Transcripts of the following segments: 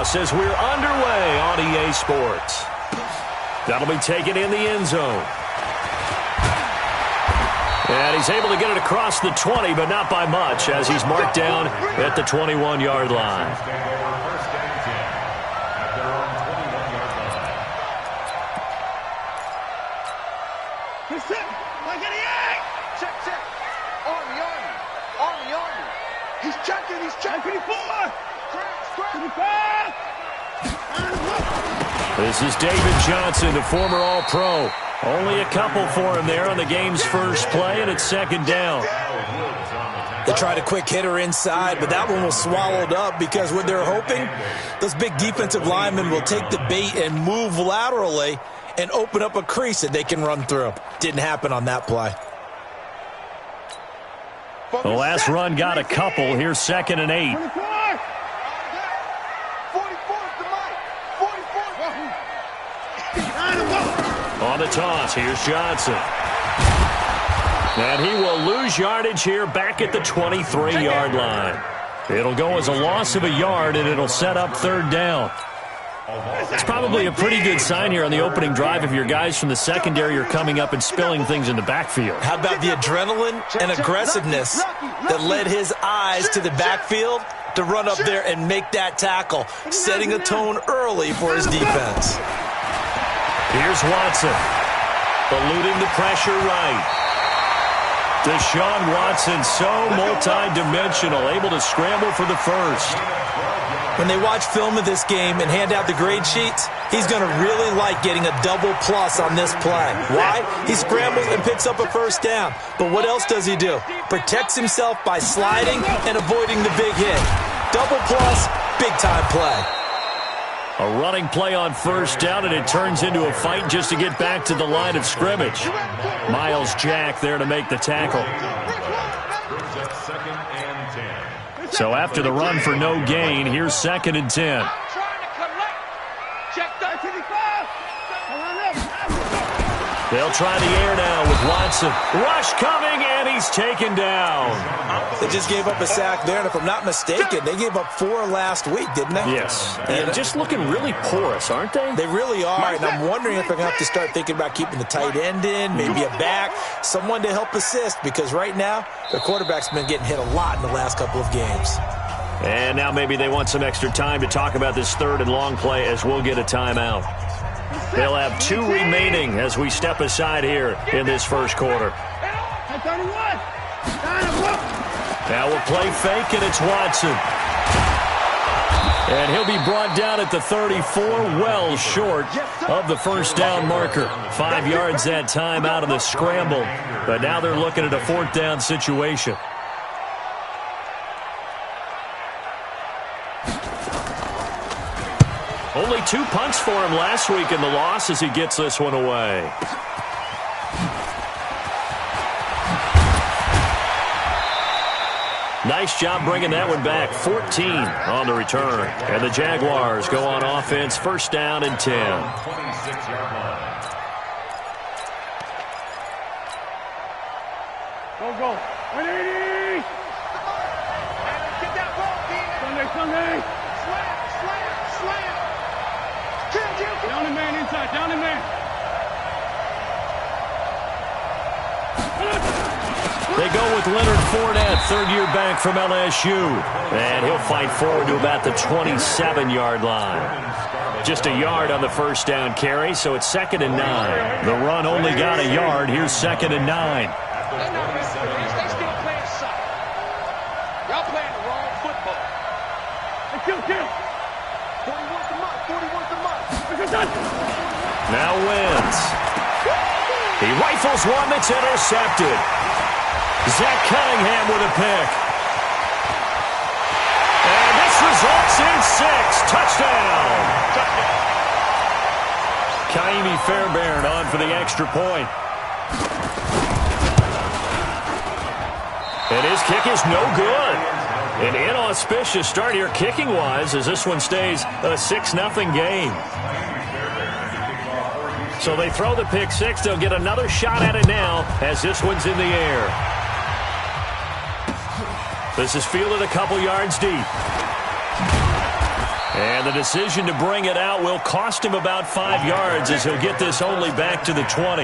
toss as we're underway on EA Sports. That'll be taken in the end zone. And he's able to get it across the 20, but not by much, as he's marked down at the 21-yard line. He's checking. This is David Johnson, the former All-Pro. Only a couple for him there on the game's first play, and it's second down. They tried a quick hitter inside, but that one was swallowed up because what they're hoping, those big defensive linemen will take the bait and move laterally and open up a crease that they can run through. Didn't happen on that play. The last run got a couple. Here's 2nd and 8. On the toss, here's Johnson. And he will lose yardage here back at the 23-yard line. It'll go as a loss of a yard, and it'll set up 3rd down. It's probably a pretty good sign here on the opening drive if your guys from the secondary are coming up and spilling things in the backfield. How about the adrenaline and aggressiveness that led his eyes to the backfield to run up there and make that tackle, setting a tone early for his defense. Here's Watson, eluding the pressure right. Deshaun Watson, so multi-dimensional, able to scramble for the first. When they watch film of this game and hand out the grade sheets, he's going to really like getting a double plus on this play. Why? He scrambles and picks up a first down. But what else does he do? Protects himself by sliding and avoiding the big hit. Double plus, big-time play. A running play on first down, and it turns into a fight just to get back to the line of scrimmage. Miles Jack there to make the tackle. So after the run for no gain, here's 2nd and 10. They'll try the air now with Watson. Rush coming, and he's taken down. They just gave up a sack there, and if I'm not mistaken, they gave up 4 last week, didn't they? Yes. And just looking really porous, aren't they? They really are, and I'm wondering if they're going to have to start thinking about keeping the tight end in, maybe a back, someone to help assist, because right now, their quarterback's been getting hit a lot in the last couple of games. And now maybe they want some extra time to talk about this 3rd and long play as we'll get a timeout. They'll have 2 remaining as we step aside here in this first quarter. Now we'll play fake, and it's Watson. And he'll be brought down at the 34, well short of the first down marker. 5 yards that time out of the scramble. But now they're looking at a 4th down situation. Only 2 punts for him last week in the loss as he gets this one away. Nice job bringing that one back. 14 on the return. And the Jaguars go on offense, 1st down and 10. Go. 180! Get that ball, Sunday. Slam. Down the man inside, down the man. They go with Leonard Fournette, 3rd-year back from LSU. And he'll fight forward to about the 27-yard line. Just a yard on the first down carry, so it's 2nd and 9. The run only got a yard. Here's 2nd and 9. They still playing soft. Y'all playing the wrong football. Kill. 41's the mark. Now wins. He rifles one that's intercepted. Zach Cunningham with a pick. And this results in 6. Touchdown. Kaimi Fairbairn on for the extra point. And his kick is no good. An inauspicious start here kicking-wise as this one stays a 6-0 game. So they throw the pick 6. They'll get another shot at it now as this one's in the air. This is fielded a couple yards deep. And the decision to bring it out will cost him about 5 yards as he'll get this only back to the 20.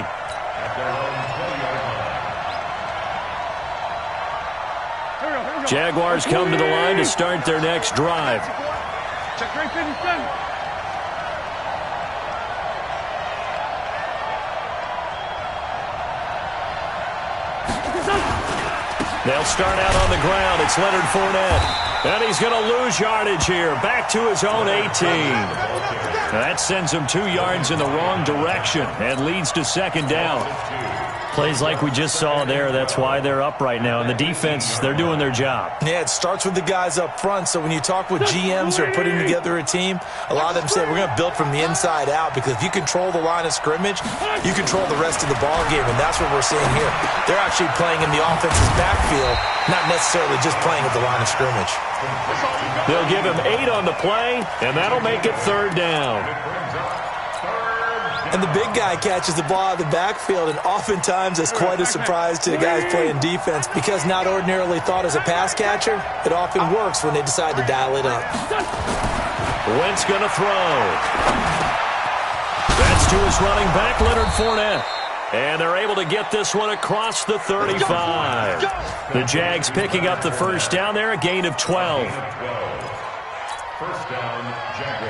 Jaguars come to the line to start their next drive. They'll start out on the ground. It's Leonard Fournette. And he's going to lose yardage here. Back to his own 18. That sends him 2 yards in the wrong direction and leads to second down. Plays like we just saw there. That's why they're up right now. And the defense, they're doing their job. Yeah, it starts with the guys up front. So when you talk with GMs who are putting together a team, a lot of them say we're going to build from the inside out, because if you control the line of scrimmage, you control the rest of the ball game, and that's what we're seeing here. They're actually playing in the offense's backfield, not necessarily just playing at the line of scrimmage. They'll give him 8 on the play, and that'll make it third down. And the big guy catches the ball out of the backfield, and oftentimes it's quite a surprise to the guys playing defense, because not ordinarily thought as a pass catcher, it often works when they decide to dial it up. Wentz going to throw. That's to his running back, Leonard Fournette. And they're able to get this one across the 35. The Jags picking up the first down there, a gain of 12.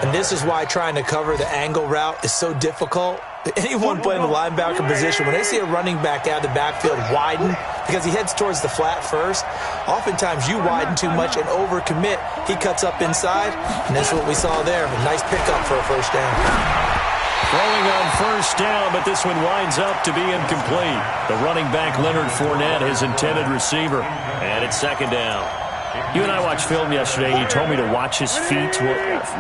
And this is why trying to cover the angle route is so difficult. Anyone playing the linebacker position, when they see a running back out of the backfield widen, because he heads towards the flat first, oftentimes you widen too much and overcommit. He cuts up inside, and that's what we saw there. A nice pickup for a first down. Throwing on first down, but this one winds up to be incomplete. The running back, Leonard Fournette, his intended receiver. And it's second down. You and I watched film yesterday, and you told me to watch his feet. For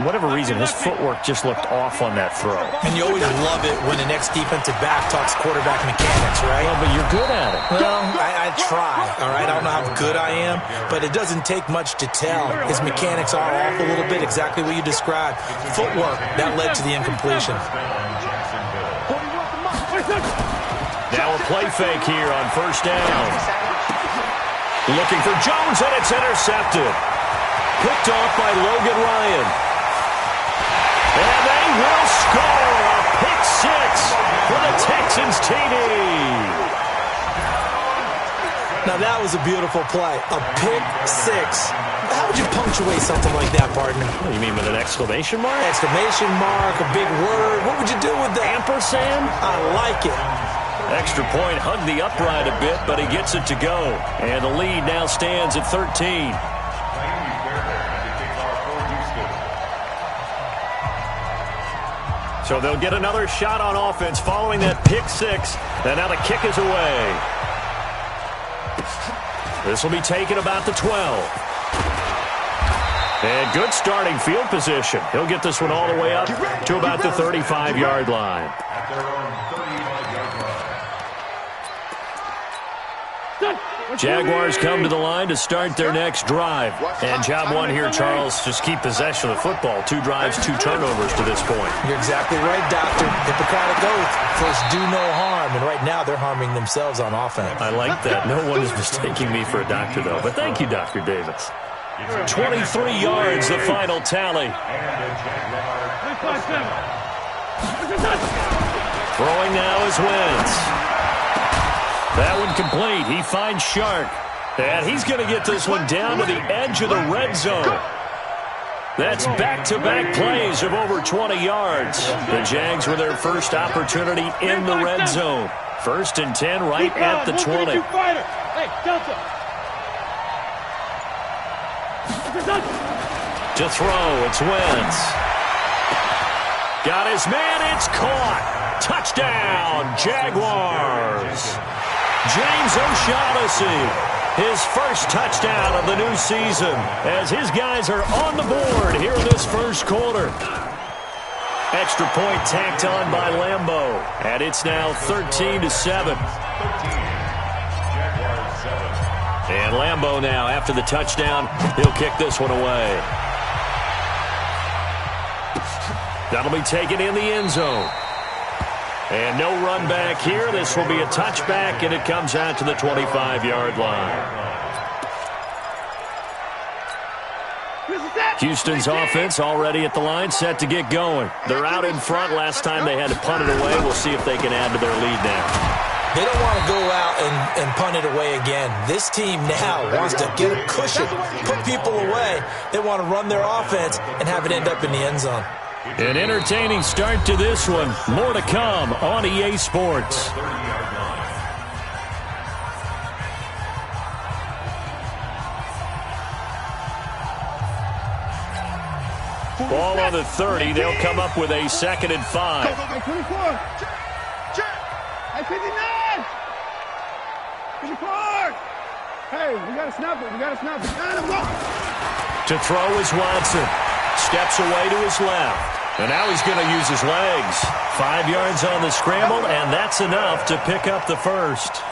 whatever reason, his footwork just looked off on that throw. And you always love it when the next defensive back talks quarterback mechanics, right? Well, but you're good at it. Well, I try, all right? I don't know how good I am, but it doesn't take much to tell. His mechanics are off a little bit, exactly what you described. Footwork, that led to the incompletion. Now a play fake here on first down. Looking for Jones, and it's intercepted. Picked off by Logan Ryan. And they will score a pick six for the Texans TD. Now that was a beautiful play. A pick six. How would you punctuate something like that, partner? What do you mean, with an exclamation mark? Exclamation mark, a big word. What would you do with that? Ampersand? I like it. Extra point, hugged the upright a bit, but he gets it to go. And the lead now stands at 13. So they'll get another shot on offense following that pick six. And now the kick is away. This will be taken about the 12. And good starting field position. He'll get this one all the way up to about the 35-yard line. Jaguars come to the line to start their next drive. And job one here, Charles, just keep possession of the football. 2 drives, 2 turnovers to this point. You're exactly right, Doctor. Hippocratic oath. First, do no harm. And right now, they're harming themselves on offense. I like that. No one is mistaking me for a doctor, though. But thank you, Dr. Davis. 23 yards, the final tally. Throwing now is Wentz. That one complete. He finds Shark. And he's going to get this one down to the edge of the red zone. That's back-to-back plays of over 20 yards. The Jags with their first opportunity in the red zone. 1st and 10 right at the 20. To throw, it's Wentz. Got his man, it's caught. Touchdown, Jaguars. James O'Shaughnessy, his first touchdown of the new season, as his guys are on the board here in this first quarter. Extra point tacked on by Lambeau, and it's now 13-7. And Lambeau now, after the touchdown, he'll kick this one away. That'll be taken in the end zone. And no run back here. This will be a touchback, and it comes out to the 25-yard line. This is that. Houston's offense already at the line, set to get going. They're out in front. Last time they had to punt it away. We'll see if they can add to their lead now. They don't want to go out and punt it away again. This team now wants to get a cushion, put people away. They want to run their offense and have it end up in the end zone. An entertaining start to this one. More to come on EA Sports. Ball on the 30. They'll come up with a 2nd and 5. Hey, 24. Hey, 59. 54. Hey, we got to snap it. We got to snap it. To throw is Watson. Steps away to his left. And now he's going to use his legs. 5 yards on the scramble, and that's enough to pick up the first.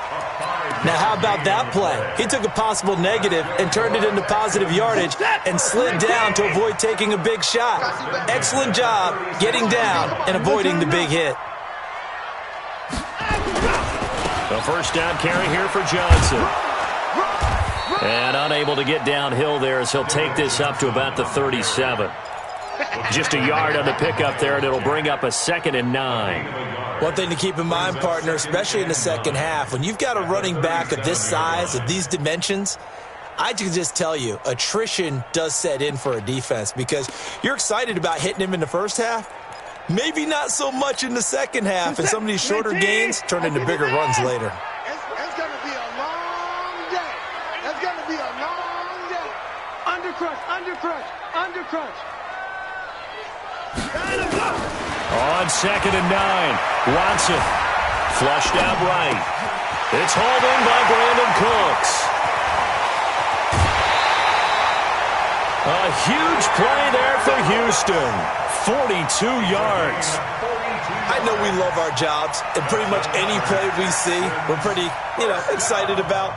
Now, how about that play? He took a possible negative and turned it into positive yardage and slid down to avoid taking a big shot. Excellent job getting down and avoiding the big hit. The first down carry here for Johnson. And unable to get downhill there as he'll take this up to about the 37. Just a yard on the pickup there, and it'll bring up a 2nd and 9. One thing to keep in mind, partner, especially in the second half, when you've got a running back of this size, of these dimensions, I can just tell you, attrition does set in for a defense because you're excited about hitting him in the first half. Maybe not so much in the second half, and some of these shorter gains turn into bigger runs later. It's going to be a long day. It's going to be a long day. Undercrush, undercrush, undercrush. On 2nd and 9, Watson flushed out right. It's hauled in by Brandon Cooks. A huge play there for Houston. 42 yards. I know we love our jobs, and pretty much any play we see, we're pretty, excited about.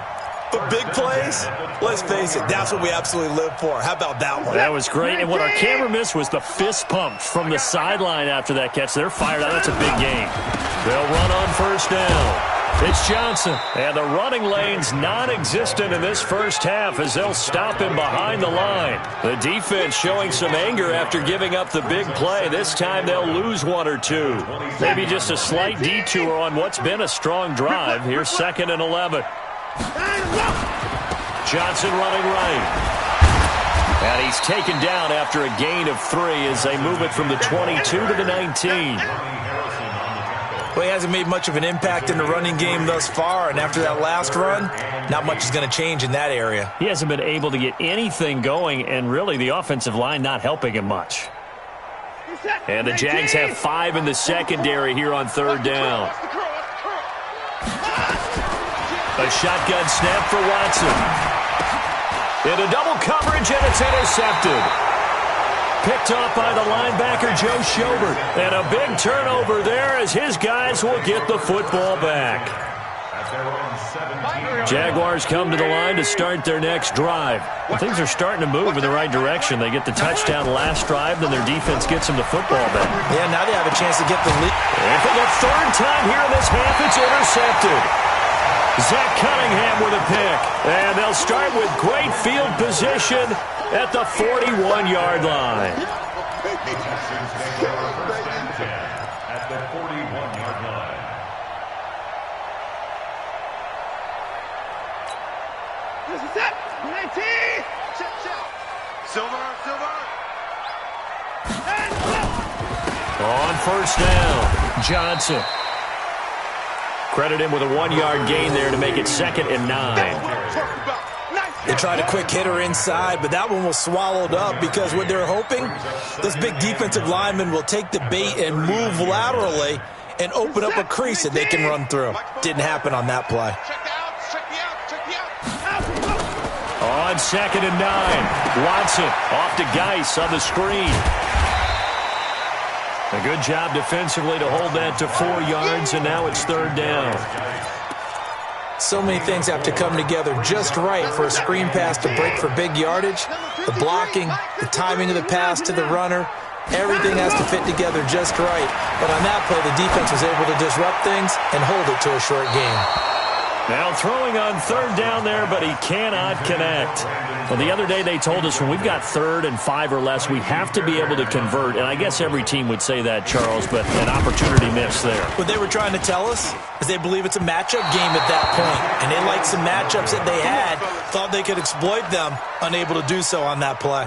But big plays, let's face it, that's what we absolutely live for. How about that one? That was great. And what our camera missed was the fist pump from the sideline after that catch. They're fired out. That's a big game. They'll run on first down. It's Johnson. And the running lane's non-existent in this first half as they'll stop him behind the line. The defense showing some anger after giving up the big play. This time they'll lose 1 or 2. Maybe just a slight detour on what's been a strong drive. Here's 2nd and 11. Johnson running right. And he's taken down after a gain of 3 as they move it from the 22 to the 19. Well, he hasn't made much of an impact in the running game thus far, and after that last run, not much is going to change in that area. He hasn't been able to get anything going, and really the offensive line not helping him much. And the Jags have 5 in the secondary here on 3rd down. A shotgun snap for Watson. Into double coverage, and it's intercepted. Picked off by the linebacker, Joe Schobert. And a big turnover there as his guys will get the football back. Jaguars come to the line to start their next drive. Things are starting to move in the right direction. They get the touchdown last drive, then their defense gets them the football back. Yeah, now they have a chance to get the lead. And for the 3rd time here in this half, it's intercepted. Zach Cunningham with a pick. And they'll start with great field position at the 41-yard line. At the 41-yard line. This is it. 19. Silver. On first down, Johnson. Credit him with a 1-yard gain there to make it 2nd and 9. They tried a quick hitter inside, but that one was swallowed up because what they're hoping, those big defensive linemen will take the bait and move laterally and open up a crease that they can run through. Didn't happen on that play. On 2nd and 9, Watson off to Geis on the screen. A good job defensively to hold that to 4 yards, and now it's 3rd down. So many things have to come together just right for a screen pass to break for big yardage. The blocking, the timing of the pass to the runner, everything has to fit together just right. But on that play, the defense was able to disrupt things and hold it to a short gain. Now throwing on third down there, but he cannot connect. Well, the other day they told us when we've got 3rd and 5 or less, we have to be able to convert. And I guess every team would say that, Charles, but an opportunity missed there. What they were trying to tell us is they believe it's a matchup game at that point. And they liked some matchups that they had, thought they could exploit them, unable to do so on that play.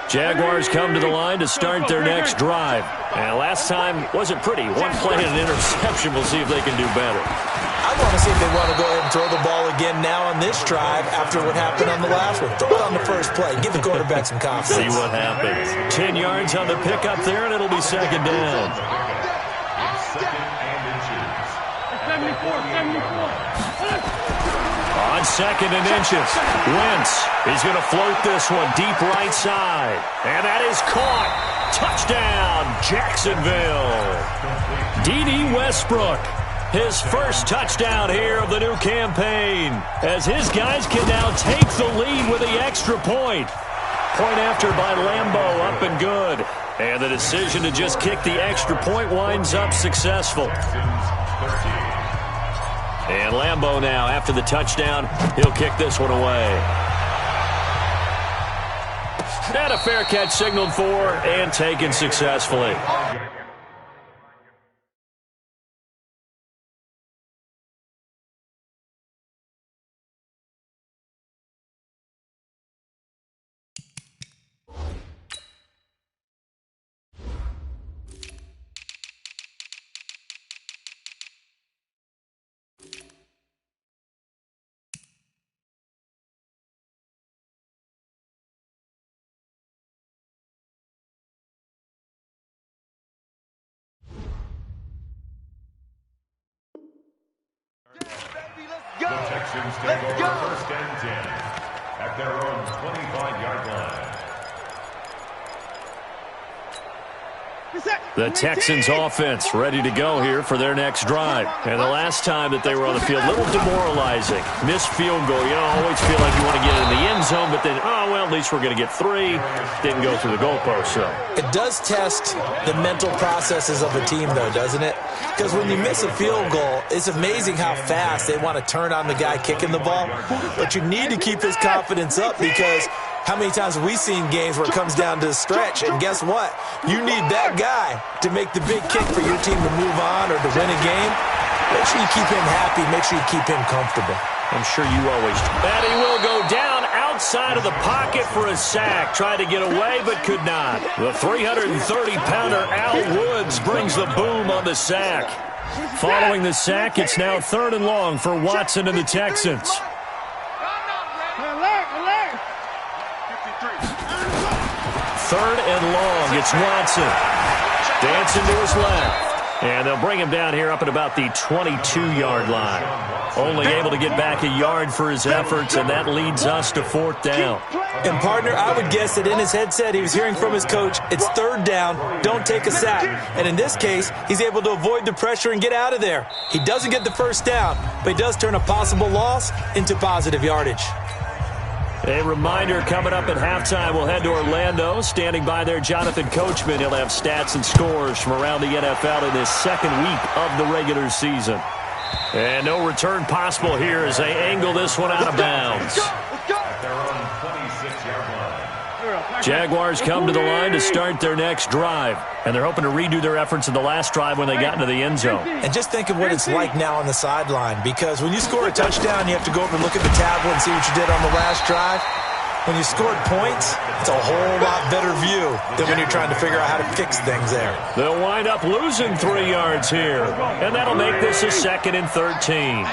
Jaguars come to the line to start their next drive. And last time wasn't pretty. One play and an interception. We'll see if they can do better. I want to see if they want to go ahead and throw the ball again now on this drive after what happened on the last one. Throw it on the first play. Give the quarterback some confidence. See what happens. 10 yards on the pickup there, and it'll be 2nd down. 74. On 2nd and inches, Wentz is going to float this one deep right side. And that is caught. Touchdown, Jacksonville. D.D. Westbrook. His first touchdown here of the new campaign, as his guys can now take the lead with the extra point. Point after by Lambeau, up and good. And the decision to just kick the extra point winds up successful. And Lambeau now, after the touchdown, he'll kick this one away. And a fair catch signaled for and taken successfully. The Texans take over 1st and 10 at their own 25-yard line. The Texans offense ready to go here for their next drive. And the last time that they were on the field, a little demoralizing. Missed field goal. You know, always feel like you want to get in the end zone, but then, oh, well, at least we're going to get 3. Didn't go through the goalpost, so. It does test the mental processes of a team, though, doesn't it? Because when you miss a field goal, it's amazing how fast they want to turn on the guy kicking the ball. But you need to keep his confidence up, because how many times have we seen games where it comes down to a stretch, and guess what? You need that guy to make the big kick for your team to move on or to win a game. Make sure you keep him happy. Make sure you keep him comfortable. I'm sure you always do. And he will go down outside of the pocket for a sack. Tried to get away, but could not. The 330-pounder Al Woods brings the boom on the sack. Following the sack, it's now 3rd and long for Watson and the Texans. 3rd and long, it's Watson. Dancing to his left. And they'll bring him down here up at about the 22-yard line. Only able to get back a yard for his efforts, and that leads us to 4th down. And, partner, I would guess that in his headset he was hearing from his coach, it's 3rd down, don't take a sack. And in this case, he's able to avoid the pressure and get out of there. He doesn't get the 1st down, but he does turn a possible loss into positive yardage. A reminder, coming up at halftime, we'll head to Orlando. Standing by there, Jonathan Coachman. He'll have stats and scores from around the NFL in this 2nd week of the regular season. And no return possible here as they angle this one out of bounds. At their own 26-yard line. Jaguars come to the line to start their next drive. And they're hoping to redo their efforts in the last drive when they got into the end zone. And just think of what it's like now on the sideline, because when you score a touchdown, you have to go over and look at the tablet and see what you did on the last drive. When you scored points, it's a whole lot better view than when you're trying to figure out how to fix things there. They'll wind up losing 3 yards here. And that'll make this a 2nd and 13.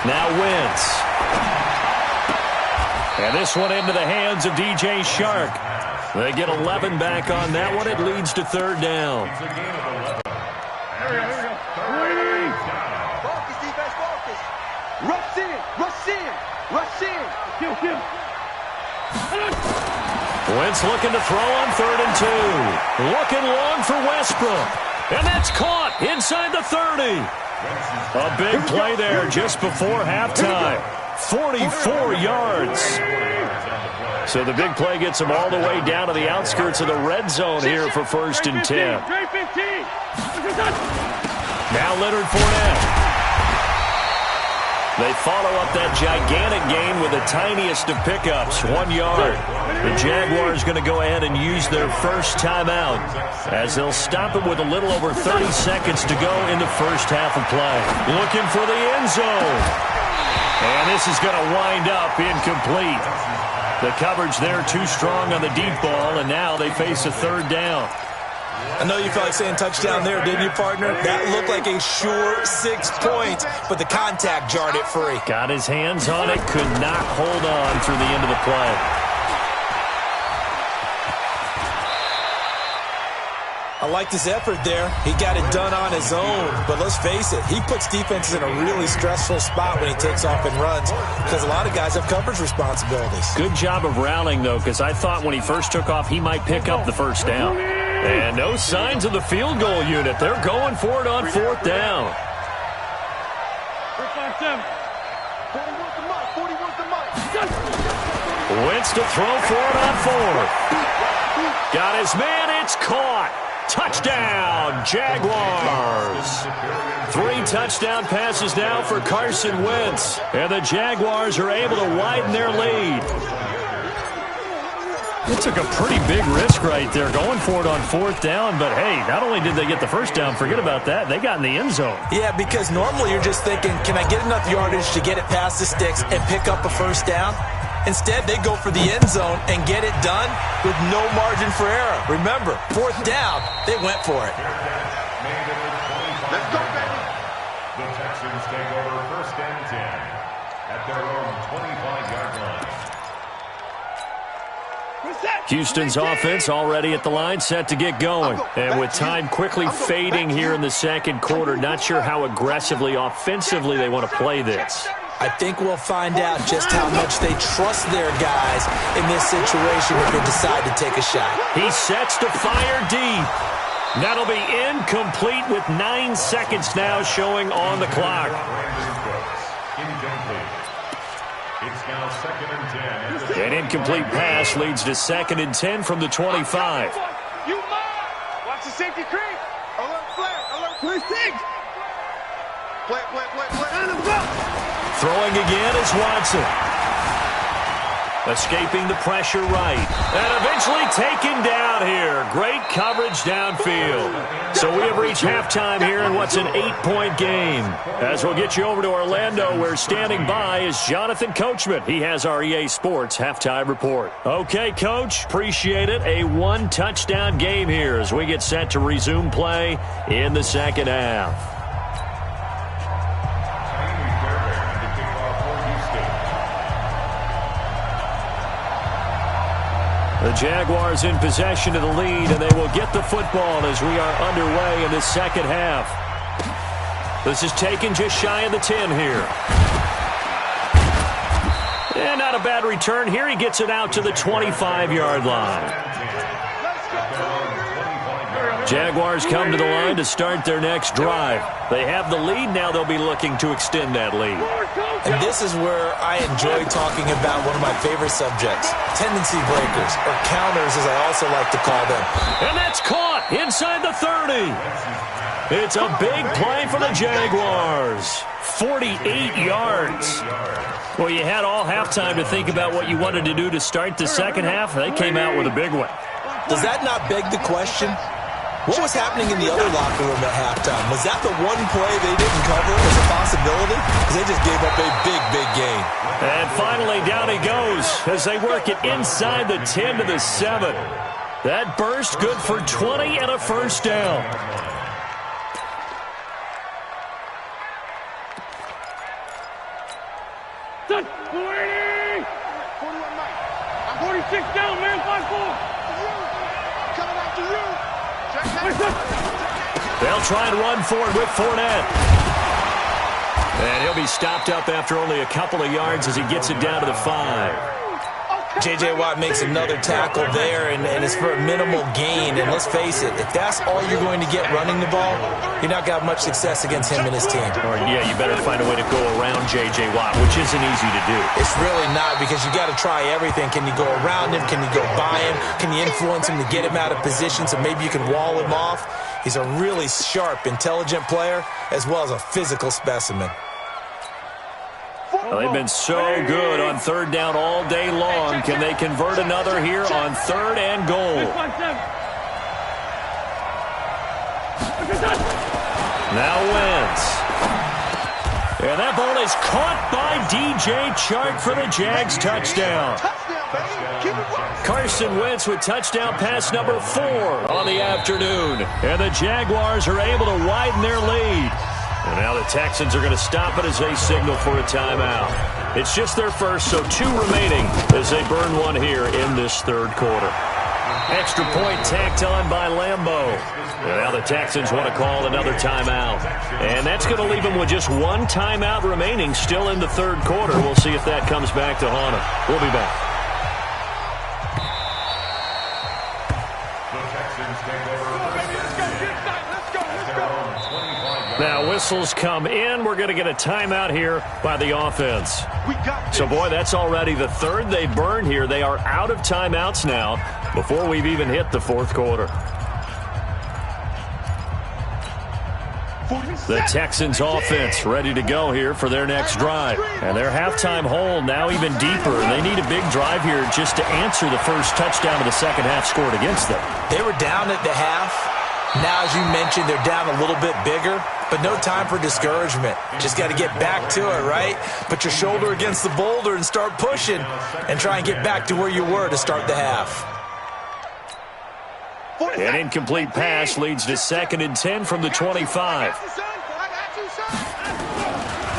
Now Wentz. And this one into the hands of DJ Shark. They get 11 back on that one. It leads to 3rd down. It's a gain of 11. Focus, defense, focus. Rush in, rush in, rush in. Kill. Wentz looking to throw on 3rd and 2. Looking long for Westbrook. And that's caught inside the 30. A big play there just before halftime. 44 yards. So the big play gets them all the way down to the outskirts of the red zone here for 1st and 10. Now Leonard Fournette. They follow up that gigantic gain with the tiniest of pickups, 1 yard. The Jaguars going to go ahead and use their first timeout as they'll stop it with a little over 30 seconds to go in the first half of play. Looking for the end zone. And this is going to wind up incomplete. The coverage there too strong on the deep ball, and now they face a third down. I know you felt like saying touchdown there, didn't you, partner? That looked like a sure 6 points, but the contact jarred it free. Got his hands on it, could not hold on through the end of the play. I liked his effort there. He got it done on his own, but let's face it, he puts defenses in a really stressful spot when he takes off and runs because a lot of guys have coverage responsibilities. Good job of rallying, though, because I thought when he first took off, he might pick up the first down. And no signs of the field goal unit. They're going for it on fourth down. 40 Wentz to throw for it on fourth. Got his man. It's caught. Touchdown, Jaguars. 3 touchdown passes now for Carson Wentz. And the Jaguars are able to widen their lead. It took a pretty big risk right there going for it on fourth down. But, hey, not only did they get the first down, forget about that, they got in the end zone. Yeah, because normally you're just thinking, can I get enough yardage to get it past the sticks and pick up a first down? Instead, they go for the end zone and get it done with no margin for error. Remember, fourth down, they went for it. Let's go, baby. The Texans take over first and 10 at their own 25-yard line. Houston's offense already at the line, set to get going. And with time quickly fading here in the second quarter, not sure how aggressively, offensively they want to play this. I think we'll find out just how much they trust their guys in this situation if they decide to take a shot. He sets to fire deep. That'll be incomplete with 9 seconds now showing on the clock. Incomplete. It's now second and 10. An incomplete pass leads to second and 10 from the 25. You mine. Watch the safety creep. Alert flag. Alert police six. Play. And the ball. Throwing again is Watson. Escaping the pressure right. And eventually taken down here. Great coverage downfield. So we have reached halftime here in what's an 8-point game. As we'll get you over to Orlando, where standing by is Jonathan Coachman. He has our EA Sports halftime report. Okay, Coach, appreciate it. A 1-touchdown game here as we get set to resume play in the second half. The Jaguars in possession of the lead, and they will get the football as we are underway in the second half. This is taken just shy of the 10 here. And not a bad return here. He gets it out to the 25-yard line. Jaguars come to the line to start their next drive. They have the lead. Now they'll be looking to extend that lead. And this is where I enjoy talking about one of my favorite subjects, tendency breakers, or counters as I also like to call them. And that's caught inside the 30. It's a big play for the Jaguars. 48 yards. Well, you had all halftime to think about what you wanted to do to start the second half. They came out with a big one. Does that not beg the question? What was happening in the other locker room at halftime? Was that the one play they didn't cover as a possibility? Because they just gave up a big gain. And finally, down he goes as they work it inside the 10 to the 7. That burst good for 20 and a first down. Done. 40. 41 Mike. I'm 46 down, man. 5-4. Coming after you. They'll try and run for it with Fournette. And he'll be stopped up after only a couple of yards as he gets it down to the 5. J.J. Watt makes another tackle there, and it's for a minimal gain. And let's face it, if that's all you're going to get running the ball, you're not going to have much success against him and his team. Or, yeah, you better find a way to go around J.J. Watt, which isn't easy to do. It's really not, because you got to try everything. Can you go around him? Can you go by him? Can you influence him to get him out of position so maybe you can wall him off? He's a really sharp, intelligent player, as well as a physical specimen. Well, they've been so good on third down all day long. Can they convert another here on third and goal? Now Wentz. And that ball is caught by DJ Chark for the Jags touchdown. Carson Wentz with touchdown pass number 4 on the afternoon. And the Jaguars are able to widen their lead. And now the Texans are going to stop it as they signal for a timeout. It's just their first, so 2 remaining as they burn one here in this third quarter. Extra point tacked on by Lambeau. And now the Texans want to call another timeout. And that's going to leave them with just 1 timeout remaining still in the third quarter. We'll see if that comes back to haunt them. We'll be back. Now whistles come in. We're going to get a timeout here by the offense. So, boy, that's already the third they burned here. They are out of timeouts now before we've even hit the fourth quarter. The Texans offense ready to go here for their next drive. And their halftime hole now even deeper. They need a big drive here just to answer the first touchdown of the second half scored against them. They were down at the half. Now, as you mentioned, they're down a little bit bigger, but no time for discouragement. Just got to get back to it, right? Put your shoulder against the boulder and start pushing and try and get back to where you were to start the half. An incomplete pass leads to 2nd and 10 from the 25.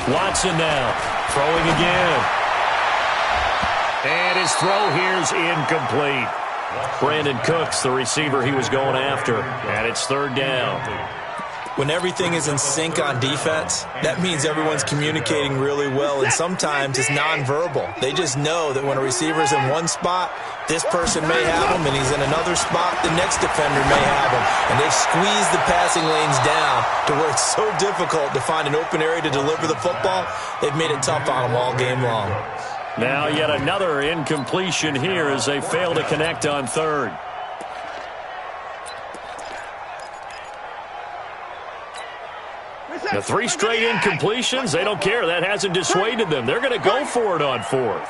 Watson now throwing again. And his throw here's incomplete. Brandon Cooks, the receiver he was going after, and it's third down. When everything is in sync on defense, that means everyone's communicating really well, and sometimes it's nonverbal. They just know that when a receiver's in one spot, this person may have him, and he's in another spot, the next defender may have him. And they've squeezed the passing lanes down to where it's so difficult to find an open area to deliver the football. They've made it tough on them all game long. Now yet another incompletion here as they fail to connect on third. The 3 straight incompletions, they don't care. That hasn't dissuaded them. They're going to go for it on fourth.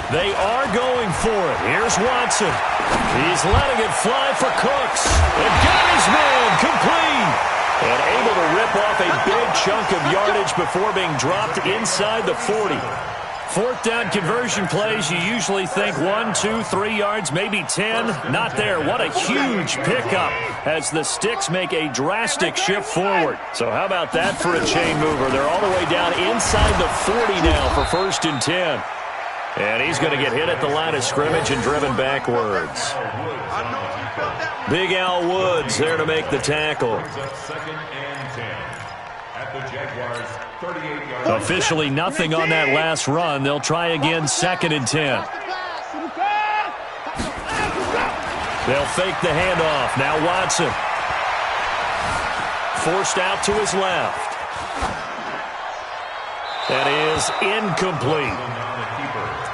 They are going for it. Here's Watson. He's letting it fly for Cooks. And got his man complete. And able to rip off a big chunk of yardage before being dropped inside the 40. Fourth down conversion plays, you usually think 1, 2, 3 yards, maybe 10. Not there. What a huge pickup as the Sticks make a drastic shift forward. So how about that for a chain mover? They're all the way down inside the 40 now for 1st and 10. And he's going to get hit at the line of scrimmage and driven backwards. Big Al Woods there to make the tackle. Officially nothing on that last run. They'll try again 2nd and 10. They'll fake the handoff. Now Watson. Forced out to his left. That is incomplete.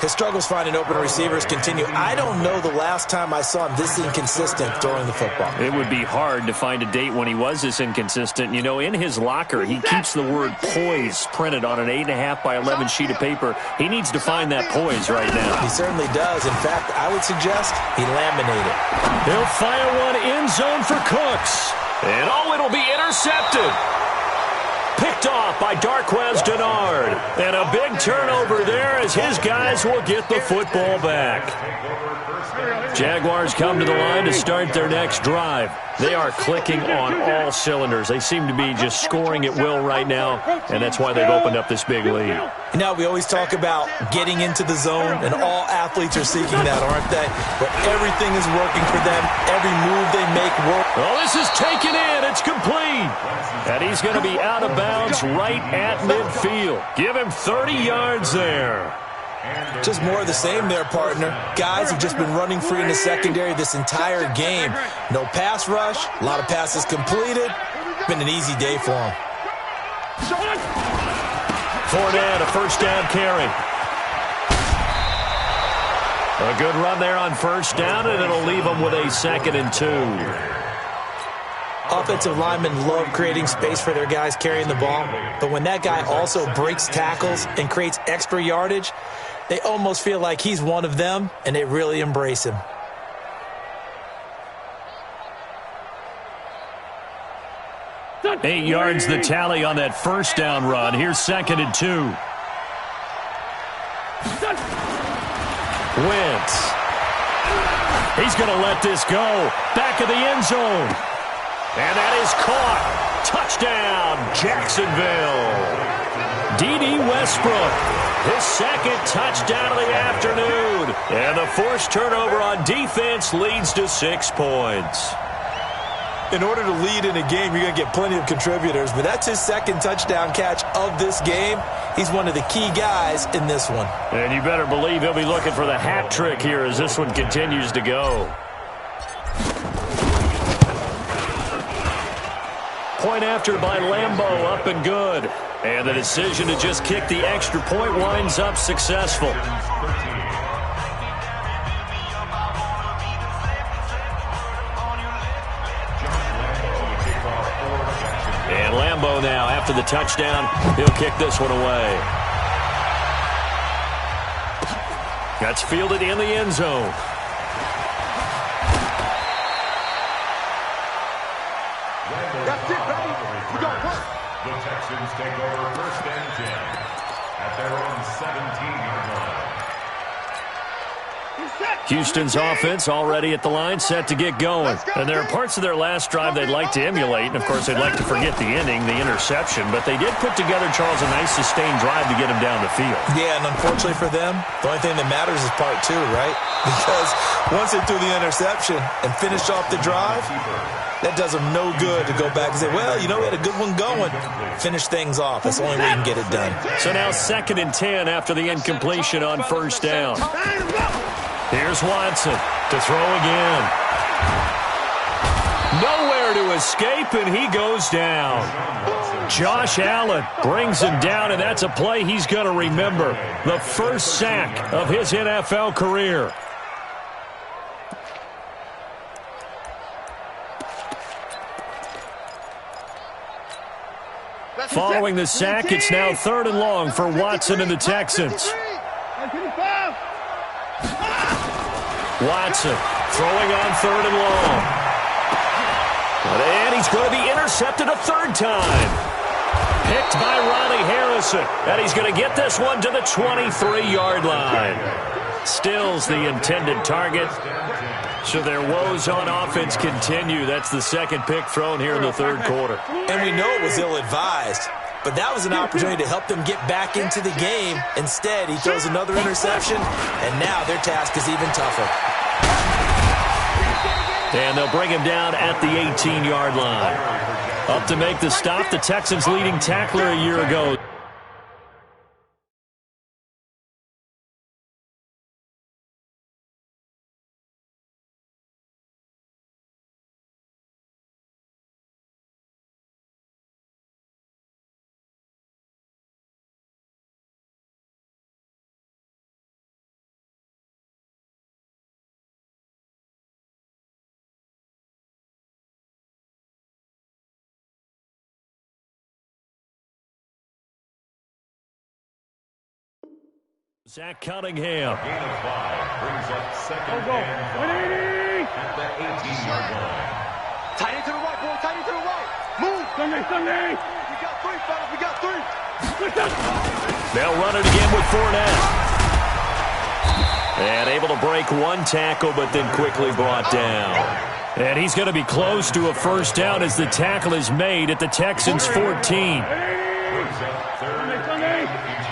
His struggles finding open receivers continue. I don't know the last time I saw him this inconsistent throwing the football. It would be hard to find a date when he was this inconsistent. You know, in his locker, he keeps the word poise printed on an 8.5 by 11 sheet of paper. He needs to find that poise right now. He certainly does. In fact, I would suggest he laminated. He'll fire one end zone for Cooks. And oh, it'll be intercepted. Picked off by Darquez Denard. And a big turnover there as his guys will get the football back. Jaguars come to the line to start their next drive. They are clicking on all cylinders. They seem to be just scoring at will right now, and that's why they've opened up this big lead. You know, we always talk about getting into the zone, and all athletes are seeking that, aren't they? But everything is working for them. Every move they make works. Oh, this is taken in. It's complete. And he's going to be out of bounds right at midfield. Give him 30 yards there. Just more of the same there, partner. Guys have just been running free in the secondary this entire game. No pass rush, a lot of passes completed. Been an easy day for them. Fournette, a first down carry. A good run there on first down, and it'll leave them with a 2nd and 2. Offensive linemen love creating space for their guys carrying the ball, but when that guy also breaks tackles and creates extra yardage, they almost feel like he's one of them, and they really embrace him. Eight yards the tally on that first down run. Here's 2nd and 2. Wentz. He's going to let this go. Back of the end zone. And that is caught. Touchdown, Jacksonville. D.D. Westbrook, his 2nd touchdown of the afternoon. And the forced turnover on defense leads to 6 points. In order to lead in a game, you're going to get plenty of contributors, but that's his 2nd touchdown catch of this game. He's one of the key guys in this one. And you better believe he'll be looking for the hat trick here as this one continues to go. Point after by Lambeau, up and good. And the decision to just kick the extra point winds up successful. And Lambeau now, after the touchdown, he'll kick this one away. That's fielded in the end zone. That's it, baby. We got work. The Texans take over 1st and 10 at their own 17-yard line. Houston's offense already at the line, set to get going. And there are parts of their last drive they'd like to emulate. And, of course, they'd like to forget the ending, the interception. But they did put together, Charles, a nice sustained drive to get him down the field. Yeah, and unfortunately for them, the only thing that matters is part 2, right? Because once they threw the interception and finished off the drive, that does them no good to go back and say, well, you know, we had a good one going. Finish things off. That's the only way you can get it done. So now 2nd and 10 after the incompletion on 1st down. Here's Watson to throw again. Nowhere to escape, and he goes down. Josh Allen brings him down, and that's a play he's going to remember. The first sack of his NFL career. Following the sack, it's now 3rd and long for Watson and the Texans. Watson throwing on 3rd and long. And he's going to be intercepted a 3rd time. Picked by Ronnie Harrison. And he's going to get this one to the 23-yard line. Stills the intended target. So their woes on offense continue. That's the 2nd pick thrown here in the 3rd quarter. And we know it was ill-advised, but that was an opportunity to help them get back into the game. Instead, he throws another interception, and now their task is even tougher. And they'll bring him down at the 18-yard line. Up to make the stop, the Texans' leading tackler a year ago. Zach Cunningham. Gain of 5 brings up 2nd and 5 at the 18-yard line. Tight end to the right, boy. Tight end to the right. Move. Sunday. We got 3, fellas. We got 3. They'll run it again with Fournette. And able to break one tackle, but then quickly brought down. And he's going to be close to a 1st down as the tackle is made at the Texans' 14. Brings up 3rd and inches.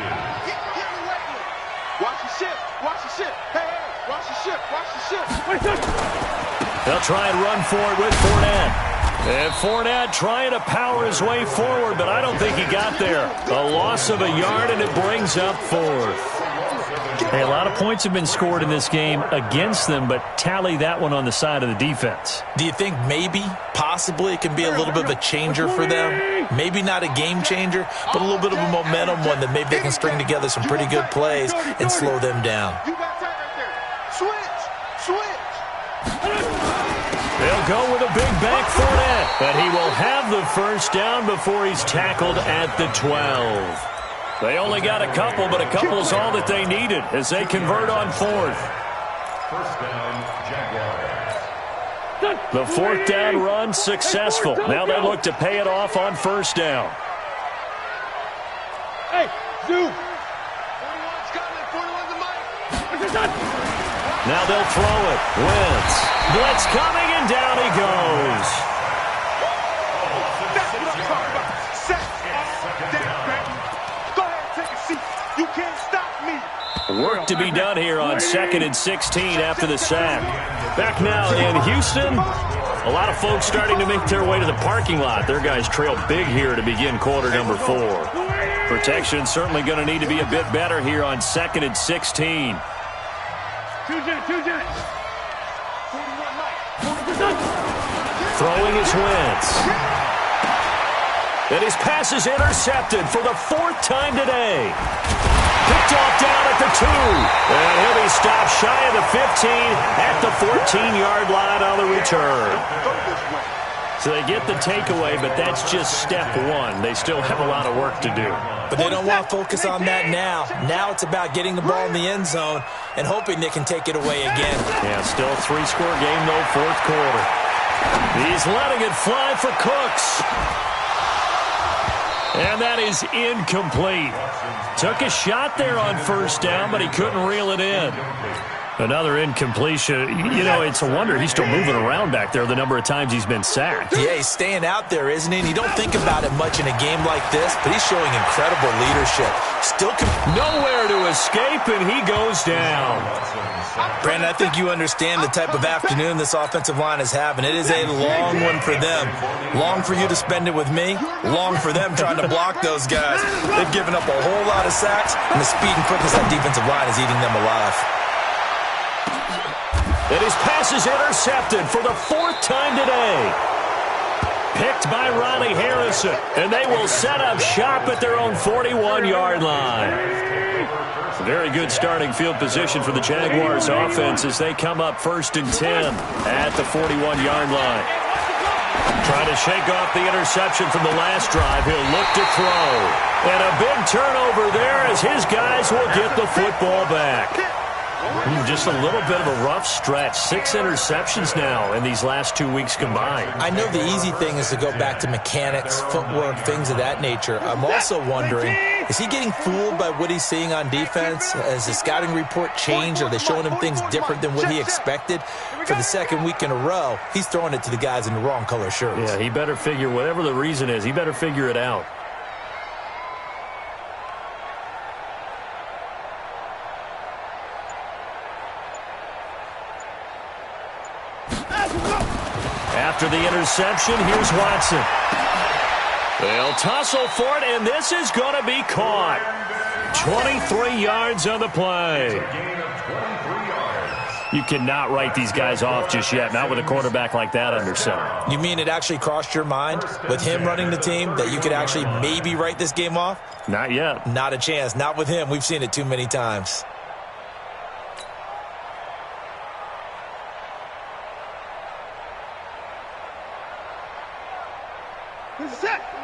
Watch the ship. Watch the ship. Hey, watch the ship. Watch the ship. They'll try and run for it with Fournette. And Fournette trying to power his way forward, but I don't think he got there. A loss of a yard, and it brings up 4th. Hey, a lot of points have been scored in this game against them, but tally that one on the side of the defense. Do you think maybe, possibly, it can be a little bit of a changer for them? Maybe not a game changer, but a little bit of a momentum one that maybe they can string together some pretty good plays and slow them down. You got time right there. Switch. They'll go with a big bank Fournette, but he will have the first down before he's tackled at the 12. They only got a couple, but a couple is all that they needed as they convert on fourth. First down, Jaguars. The fourth down run successful. Now they look to pay it off on first down. Hey, Zoo. 41's coming. 41's the mic. Now they'll throw it. Wentz. Blitz coming, and down he goes. That's what I'm talking about. Set all day, baby. Go ahead and take a seat. You can't stop me. Work to be done here on 2nd and 16 after the sack. Back now in Houston. A lot of folks starting to make their way to the parking lot. Their guys trail big here to begin quarter number 4. Protection certainly going to need to be a bit better here on 2nd and 16. Throwing is Wentz. And his pass is intercepted for the 4th time today. Picked off down at the 2. And he'll be stopped shy of the 15 at the 14-yard line on the return. So they get the takeaway, but that's just step one. They still have a lot of work to do. But they don't want to focus on that now. Now it's about getting the ball in the end zone and hoping they can take it away again. Yeah, still a 3-score game, though, 4th quarter. He's letting it fly for Cooks. And that is incomplete. Took a shot there on first down, but he couldn't reel it in. Another incompletion. You know, it's a wonder he's still moving around back there the number of times he's been sacked. Yeah, he's staying out there, isn't he? And you don't think about it much in a game like this, but he's showing incredible leadership. Still nowhere to escape, and he goes down. Brandon, I think you understand the type of afternoon this offensive line is having. It is a long one for them. Long for you to spend it with me. Long for them trying to block those guys. They've given up a whole lot of sacks, and the speed and quickness of that defensive line is eating them alive. And his pass is intercepted for the 4th time today. Picked by Riley Harrison. And they will set up shop at their own 41-yard line. Very good starting field position for the Jaguars offense as they come up 1st and 10 at the 41-yard line. Trying to shake off the interception from the last drive. He'll look to throw. And a big turnover there as his guys will get the football back. Just a little bit of a rough stretch. 6 interceptions now in these last 2 weeks combined. I know the easy thing is to go back to mechanics, footwork, things of that nature. I'm also wondering, is he getting fooled by what he's seeing on defense? Has the scouting report changed? Are they showing him things different than what he expected? For the 2nd week in a row, he's throwing it to the guys in the wrong color shirts. Yeah, he better figure, whatever the reason is, he better figure it out. After the interception, here's Watson. They'll tussle for it, and this is going to be caught. 23 yards on the play. You cannot write these guys off just yet, not with a quarterback like that under center. You mean it actually crossed your mind with him running the team that you could actually maybe write this game off? Not yet. Not a chance. Not with him. We've seen it too many times.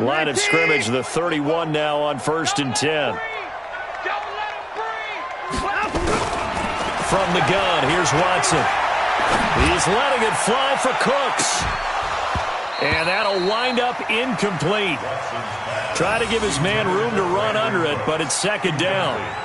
Line of scrimmage, the 31 now on 1st and 10. From the gun, here's Watson. He's letting it fly for Cooks. And that'll wind up incomplete. Try to give his man room to run under it, but it's 2nd down.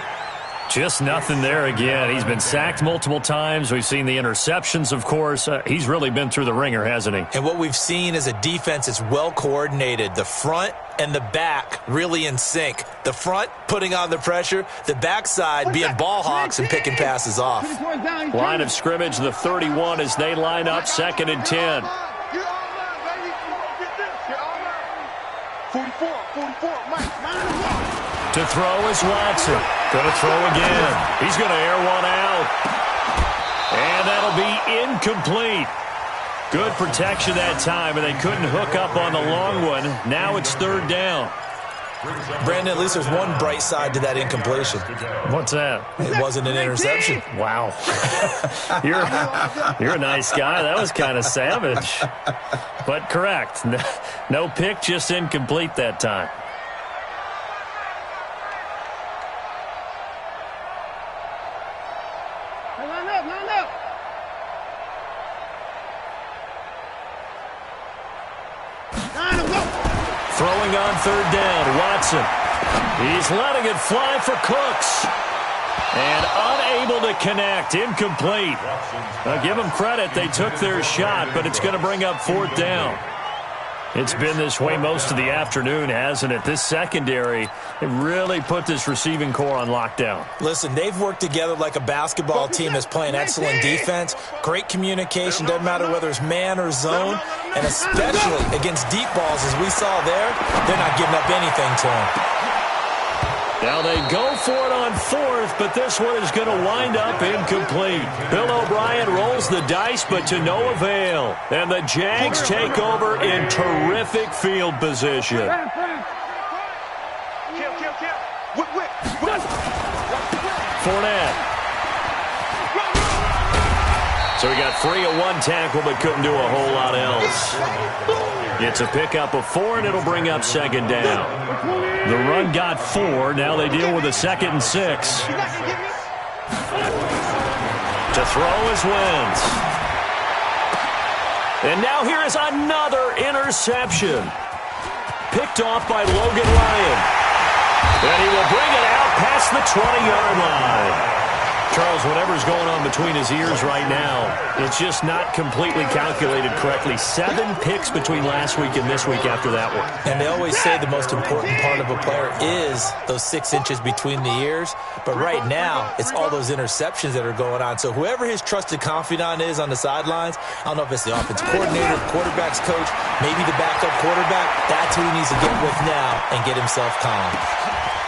Just nothing there again. He's been sacked multiple times. We've seen the interceptions, of course. He's really been through the ringer, hasn't he? And what we've seen is a defense that's well coordinated. The front and the back really in sync. The front putting on the pressure. The backside being ball hawks and picking passes off. Line of scrimmage, the 31 as they line up 2nd and 10. 44, Mike. To throw is Watson. Going to throw again. He's going to air one out. And that'll be incomplete. Good protection that time, and they couldn't hook up on the long one. Now it's 3rd down. Brandon, at least there's one bright side to that incompletion. What's that? It wasn't an interception. Wow. You're a nice guy. That was kind of savage. But correct. No pick, just incomplete that time. Throwing on third down, Watson. He's letting it fly for Cooks. And unable to connect, incomplete. I'll give them credit, they took their shot, but it's going to bring up fourth down. It's been this way most of the afternoon, hasn't it? This secondary, it really put this receiving core on lockdown. Listen, they've worked together like a basketball team that's playing excellent defense, great communication, doesn't matter whether it's man or zone, and especially against deep balls, as we saw there, they're not giving up anything to them. Now they go for it on fourth, but this one is going to wind up incomplete. Bill O'Brien rolls the dice, but to no avail. And the Jags take over in terrific field position. Fournette. So he got free of one tackle, but couldn't do a whole lot else. It's a pickup of 4, and it'll bring up second down. The run got 4. Now they deal with a 2nd and 6. To throw is Wentz. And now here is another interception. Picked off by Logan Ryan. And he will bring it out past the 20-yard line. Charles, whatever's going on between his ears right now, it's just not completely calculated correctly. 7 picks between last week and this week after that one. And they always say the most important part of a player is those 6 inches between the ears. But right now, it's all those interceptions that are going on. So whoever his trusted confidant is on the sidelines, I don't know if it's the offensive coordinator, the quarterback's coach, maybe the backup quarterback, that's who he needs to get with now and get himself calm.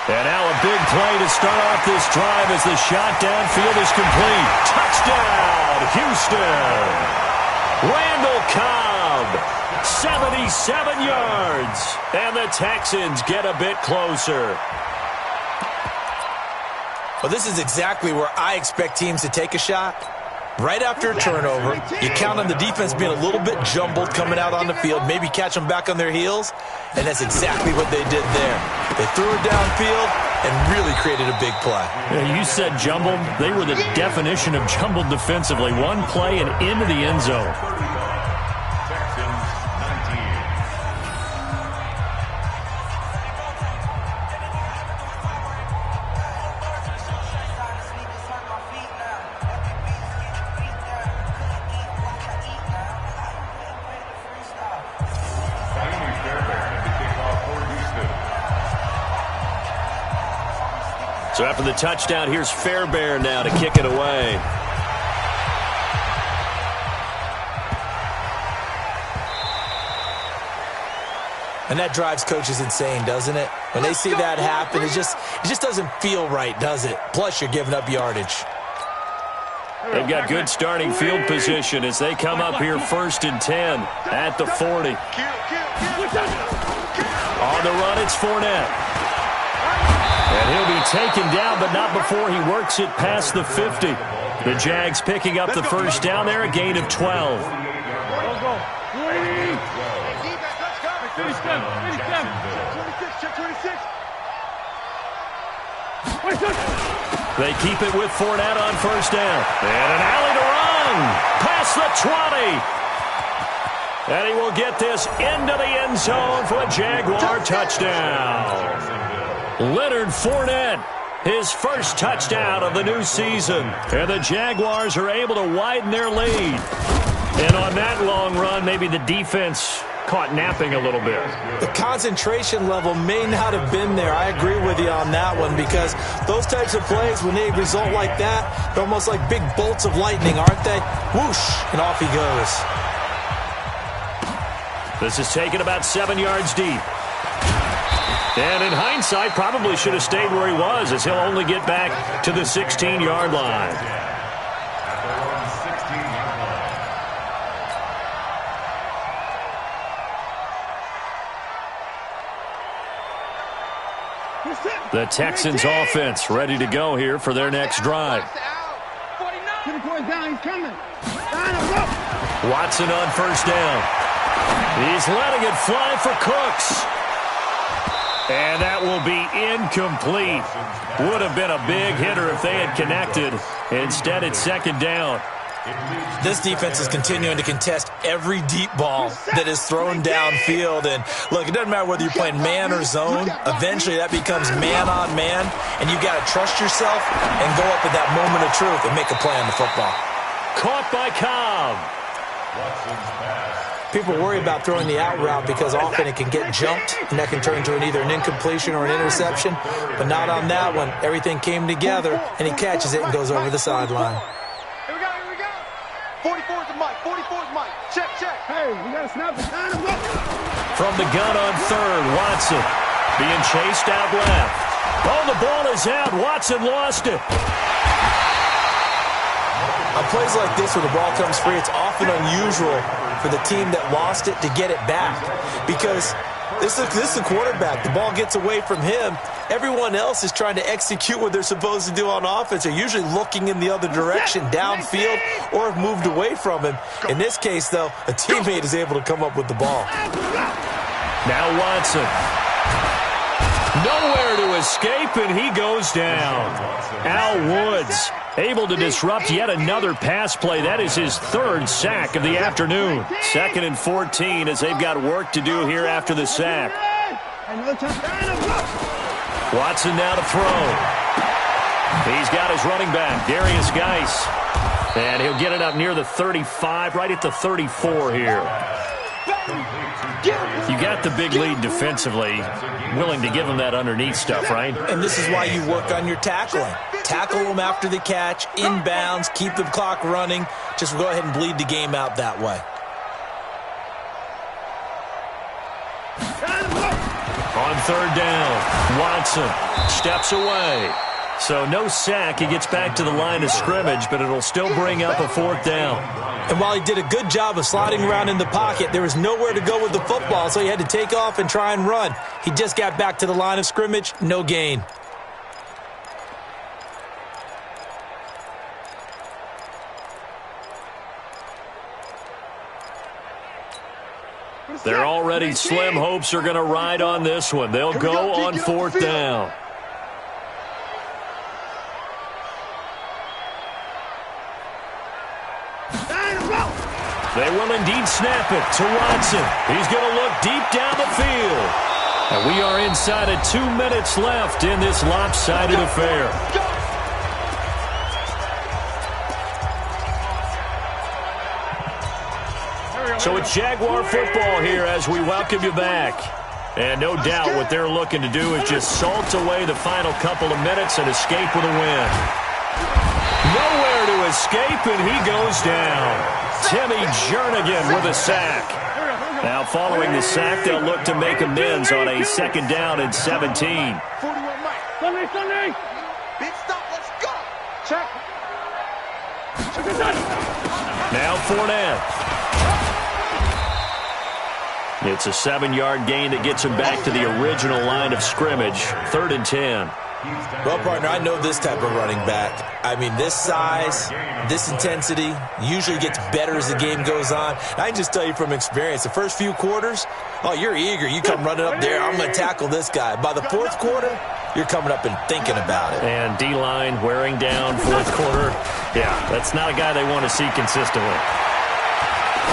And now a big play to start off this drive as the shot downfield is complete. Touchdown, Houston. Randall Cobb, 77 yards. And the Texans get a bit closer. Well, this is exactly where I expect teams to take a shot. Right after a turnover, you count on the defense being a little bit jumbled coming out on the field, maybe catch them back on their heels, and that's exactly what they did there. They threw it downfield and really created a big play. Yeah, you said jumbled. They were the definition of jumbled defensively. One play and into the end zone. So after the touchdown, here's Fairbairn now to kick it away. And that drives coaches insane, doesn't it? When they see that happen, it just doesn't feel right, does it? Plus, you're giving up yardage. They've got good starting field position as they come up here 1st and 10 at the 40. On the run, it's Fournette. And he'll be taken down, but not before he works it past the 50. The Jags picking up the first down there, a gain of 12. They keep it with Fournette on first down. And an alley to run past the 20. And he will get this into the end zone for a Jaguar touchdown. Leonard Fournette, his first touchdown of the new season. And the Jaguars are able to widen their lead. And on that long run, maybe the defense caught napping a little bit. The concentration level may not have been there. I agree with you on that one because those types of plays, when they result like that, they're almost like big bolts of lightning, aren't they? Whoosh, and off he goes. This is taken about 7 yards deep. And in hindsight, probably should have stayed where he was as he'll only get back to the 16-yard line. The Texans offense ready to go here for their next drive. Watson on first down. He's letting it fly for Cooks. And that will be incomplete. Would have been a big hitter if they had connected. Instead, it's second down. This defense is continuing to contest every deep ball that is thrown downfield. And, look, it doesn't matter whether you're playing man or zone. Eventually, that becomes man-on-man. And you've got to trust yourself and go up at that moment of truth and make a play on the football. Caught by Cobb. People worry about throwing the out route because often it can get jumped, and that can turn into either an incompletion or an interception. But not on that one. Everything came together, and he catches it and goes over the sideline. Here we go. 44's the mic. 44's mic. Check. Hey, we got to snap the time. From the gun on third, Watson being chased out left. Oh, the ball is out. Watson lost it. On plays like this where the ball comes free, it's often unusual for the team that lost it to get it back because this is the quarterback. The ball gets away from him. Everyone else is trying to execute what they're supposed to do on offense. They're usually looking in the other direction, downfield, or have moved away from him. In this case, though, a teammate is able to come up with the ball. Now Watson. Nowhere to escape, and he goes down. Al Woods able to disrupt yet another pass play. That is his third sack of the afternoon. 2nd and 14 as they've got work to do here after the sack. Watson now to throw. He's got his running back, Darius Geis. And he'll get it up near the 35, right at the 34 here. You got the big lead defensively, willing to give him that underneath stuff, right? And this is why you work on your tackling. Tackle them after the catch, inbounds, keep the clock running. Just go ahead and bleed the game out that way. On third down, Watson steps away. So no sack. He gets back to the line of scrimmage, but it'll still bring up a 4th down. And while he did a good job of sliding around in the pocket, there was nowhere to go with the football, so he had to take off and try and run. He just got back to the line of scrimmage, no gain. They're already slim hopes are going to ride on this one. They'll go on 4th down. They will indeed snap it to Watson. He's going to look deep down the field. And we are inside of 2 minutes left in this lopsided affair. So it's Jaguar football here as we welcome you back. And no doubt what they're looking to do is just salt away the final couple of minutes and escape with a win. Nowhere to escape, and he goes down. Timmy Jernigan with a sack. Now following the sack, they'll look to make amends on a 2nd down and 17. Sunday. Big stop, let's go. Check. Now Fournette. It's a 7-yard gain that gets him back to the original line of scrimmage. 3rd and 10. Well, partner, I know this type of running back. I mean, this size, this intensity usually gets better as the game goes on. I can just tell you from experience, the first few quarters, oh, you're eager. You come running up there, I'm going to tackle this guy. By the 4th quarter, you're coming up and thinking about it. And D-line wearing down 4th quarter. Yeah, that's not a guy they want to see consistently.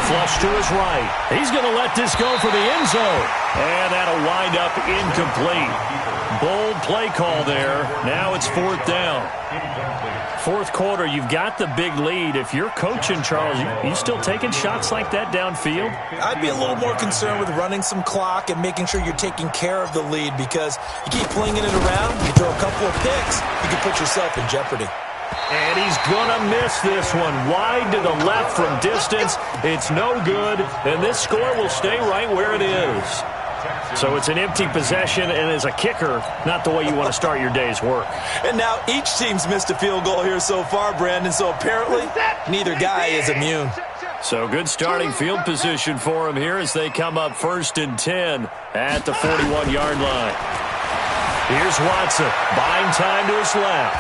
Flush to his right. He's going to let this go for the end zone. And that'll wind up incomplete. Bold play call there. Now it's 4th down. 4th quarter, you've got the big lead. If you're coaching, Charles, you still taking shots like that downfield? I'd be a little more concerned with running some clock and making sure you're taking care of the lead because you keep flinging it around, you throw a couple of picks, you can put yourself in jeopardy. And he's going to miss this one. Wide to the left from distance. It's no good, and this score will stay right where it is. So it's an empty possession, and as a kicker, not the way you want to start your day's work. And now each team's missed a field goal here so far, Brandon, so apparently neither guy is immune. So good starting field position for him here as they come up 1st and 10 at the 41-yard line. Here's Watson, buying time to his left.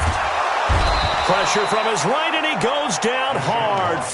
Pressure from his right, and he goes down hard.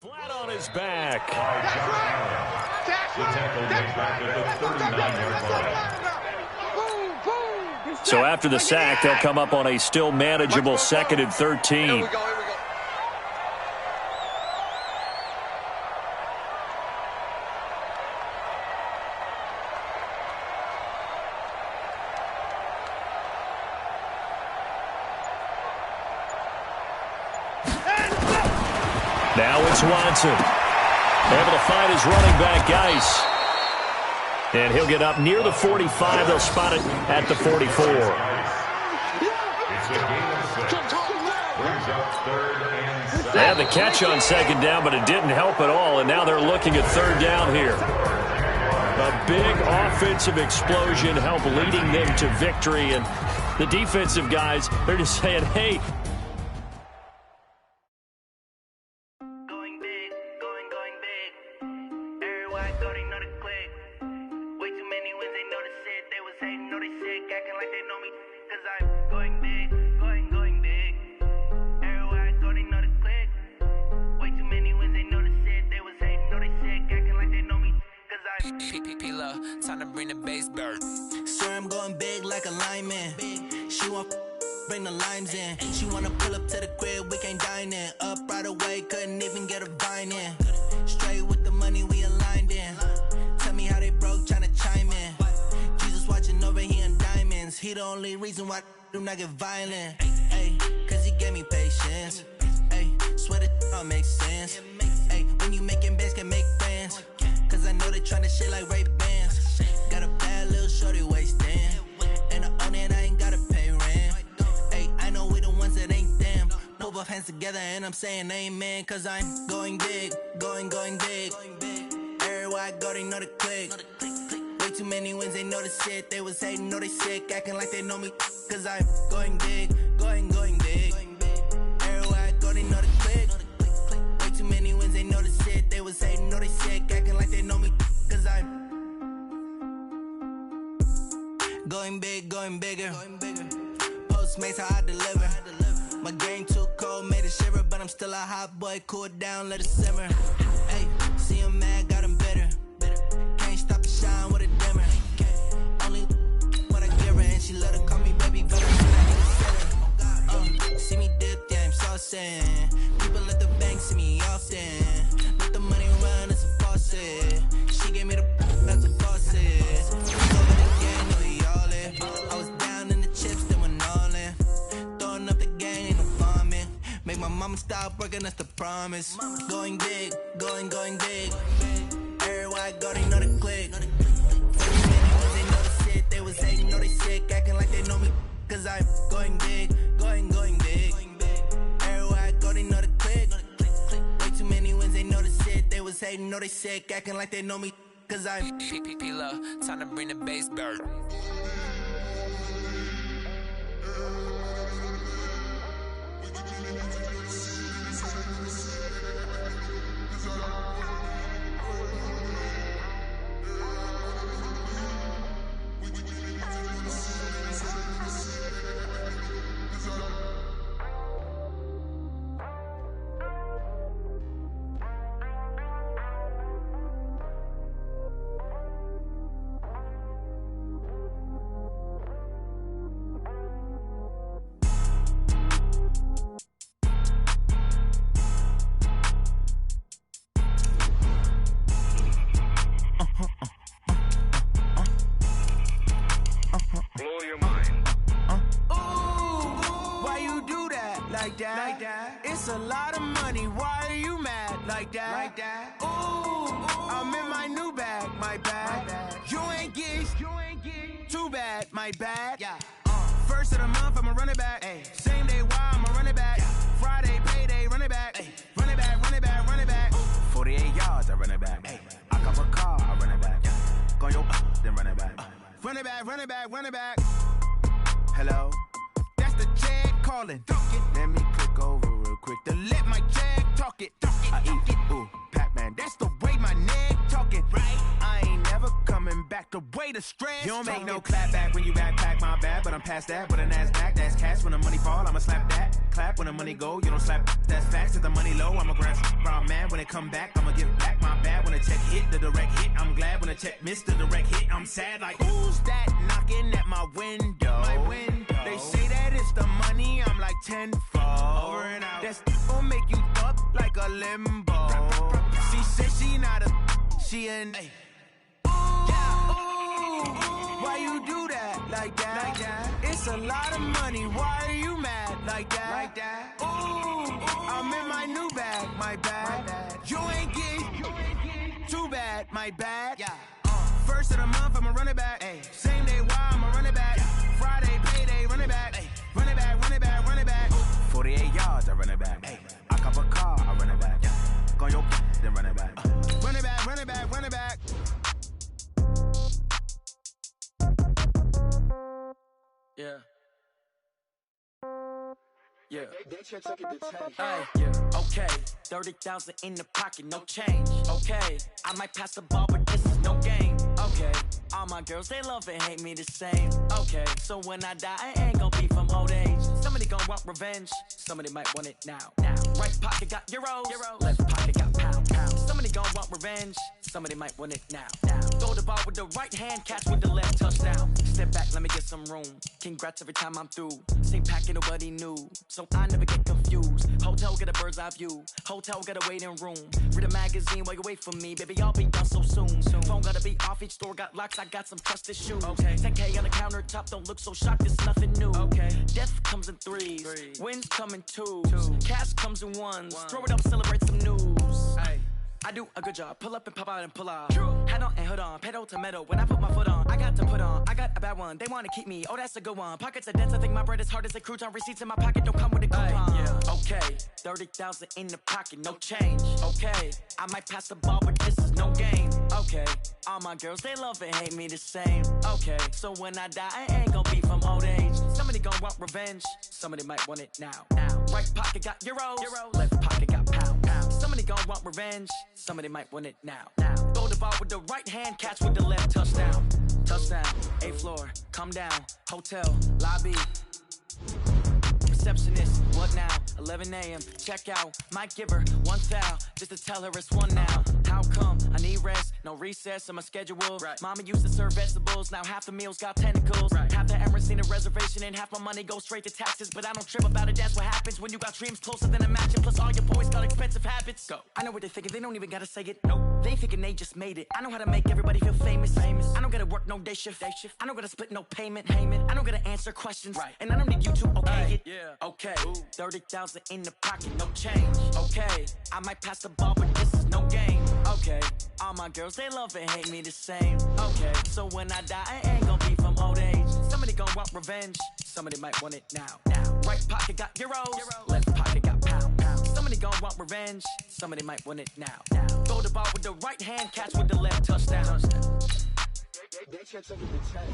Flat on his back. The tackle makes back at the 39-yard line. So after the sack, they'll come up on a still manageable 2nd and 13. Here we go. Now it's Watson. Able to find his running back, Geis. And he'll get up near the 45. They'll spot it at the 44. It's a gain of 6. Brings up 3rd and 7. They had the catch on 2nd down, but it didn't help at all. And now they're looking at 3rd down here. A big offensive explosion helped leading them to victory. And the defensive guys, they're just saying, hey, time to bring the bass bird. Swear I'm going big like a lineman. She want bring the limes in. She wanna pull up to the crib, we can't dine in. Up right away, couldn't even get a vine in. Straight with the money we aligned in. Tell me how they broke, tryna chime in. Jesus watching over here in diamonds. He the only reason why I do not get violent. Ay, cause he gave me patience. Ay, swear that all makes sense. Ay, when you making bands can make friends. Cause I know they tryna shit like Ray Bans. Got a bad little shorty wasting. And I own it, I ain't gotta pay rent. Ay, I know we the ones that ain't them. Put both hands together and I'm saying amen. Cause I'm going big, going big. Everywhere I go, they know the click. Way too many wins, they know the shit. They was hating, know they sick, acting like they know me. Cause I'm going big, going big. Everywhere I go, they know the click. Way too many wins, they know the shit. They was hating, know they sick, acting like they know me. Cause I'm going big, going bigger. Postmates how I deliver. My game too cold, made it shiver. But I'm still a hot boy, cool it down, let it simmer. Hey, see him mad, got him bitter. Can't stop the shine with a dimmer. Only what I give her, and she let her call me baby, but I'm see me dip, yeah, I'm saucing. People at the bank see me often. Let the money run, it's a faucet. She gave me the that's a faucet. Over the gang, know we all in. I was down in the chips, then went all in. Throwing up the gang, ain't no farming. Make my mama stop working, that's the promise. Going big, going big. Everywhere I go, they know the click. They know the shit, they was hating, know they sick, acting like they know me. Cause I'm going big, going big. Everywhere I go, they know the click. Way too many wins, they know the shit. They was hating, know they sick, acting like they know me. Cause I'm P-P-P-Love, time to bring the bass bird. that. It's a lot of money, why are you mad like that? Ooh, I'm in my new bag, my bad. You ain't get too bad, my bad. First of the month, I'ma run it back. Same day, why I'ma run it back. Friday, payday, run it back. Run it back, run it back, run it back. 48 yards, I run it back. I cop a car, I run it back. Go your then run it back. Run it back, run it back, run it back. Hello, that's the Jag calling. Let me click over real quick to let my Jag talk it. I eat it, ooh, Pac-Man. That's the way my neck talking. Right, I ain't never coming back. The way the stress. You don't make no clap back when you backpack, my bad. But I'm past that. With a NASDAQ, that's cash. When the money fall, I'ma slap that. Clap when the money go, you don't slap. That's facts. If the money low, I'ma grab. Brown man, when it come back, I'ma give back my bad. When the check hit, the direct hit. I'm glad when the check missed the direct hit. I'm sad like, who's that knocking at my window? My window. They say that it's the money, I'm like tenfold. Over and out. That's gon' make you up like a limbo. She said she not a, she an. Why you do that like that? It's a lot of money, why are you mad like that? Ooh, I'm in my new bag, my bad. You ain't get too bad, my bad. First of the month, I'ma run it back. Same day, why I'ma run it back. Friday, payday, run it back. Run it back, run it back, run it back. 48 yards, I run it back. I cop a car, I run it back. Go your then run it back. Run it back, run it back, run it back. Yeah. Yeah. Okay, 30,000 in the pocket, no change. Okay, I might pass the ball, but this is no game. Okay, all my girls, they love and hate me the same. Okay, so when I die, I ain't gon' be from old age. Somebody gon' want revenge, somebody might want it now. Right pocket got euros, left pocket got pound. Somebody gon' want revenge, somebody might want it now. Throw the ball with the right hand, catch with the left, touchdown. Step back, let me get some room. Congrats every time I'm through. Same packet, nobody knew, so I never get confused. Hotel get a bird's eye view. Hotel got a waiting room. Read a magazine while you wait for me, baby. I'll be done so soon. Phone gotta be off. Each store got locks. I got some trusted shoes. 10K on the countertop. Don't look so shocked. It's nothing new. Death comes in threes. Wins come in twos. Cash comes in ones. Throw it up, celebrate some news. I do a good job. Pull up and pop out and pull off. Head on and hood on. Pedal to metal. When I put my foot on, I got to put on. I got a bad one. They wanna keep me. Oh, that's a good one. Pockets are dense. I think my bread is hard as a crouton. Receipts in my pocket don't come with a coupon. Okay, 30,000 in the pocket, no change. Okay, I might pass the ball, but this is no game. Okay, all my girls, they love and hate me the same. Okay, so when I die, I ain't gon' be from old age. Somebody gon' want revenge. Somebody might want it now. Right pocket got euros. Left pocket got pound. Somebody gon' want revenge. Somebody might want it now. Throw the ball with the right hand, catch with the left, touchdown. Touchdown, 8th floor, come down, hotel, lobby. Receptionist, what now? 11 a.m. check out. Might give her one foul just to tell her it's one now. How come? I need rest, no recess in my schedule. Mama used to serve vegetables, now half the meals got tentacles. Half the Emirates need a reservation and half my money goes straight to taxes. But I don't trip about it, that's what happens when you got dreams closer than a match. And plus all your boys got expensive habits. Go. I know what they're thinking, they don't even gotta say it. Nope. They thinking they just made it. I know how to make everybody feel famous. I don't gotta work no day shift. I don't gotta split no payment. I don't gotta answer questions. And I don't need you to okay it. Okay, 30,000 in the pocket, no change. Okay, I might pass the ball, but this is no game. Okay, all my girls, they love and hate me the same. Okay, so when I die, I ain't gon' be from old age. Somebody gon' want revenge, somebody might want it now. Right pocket got euros, left pocket got pound. Somebody gon' want revenge, somebody might want it now. Throw the ball with the right hand, catch with the left, touchdown. They should take it to 10.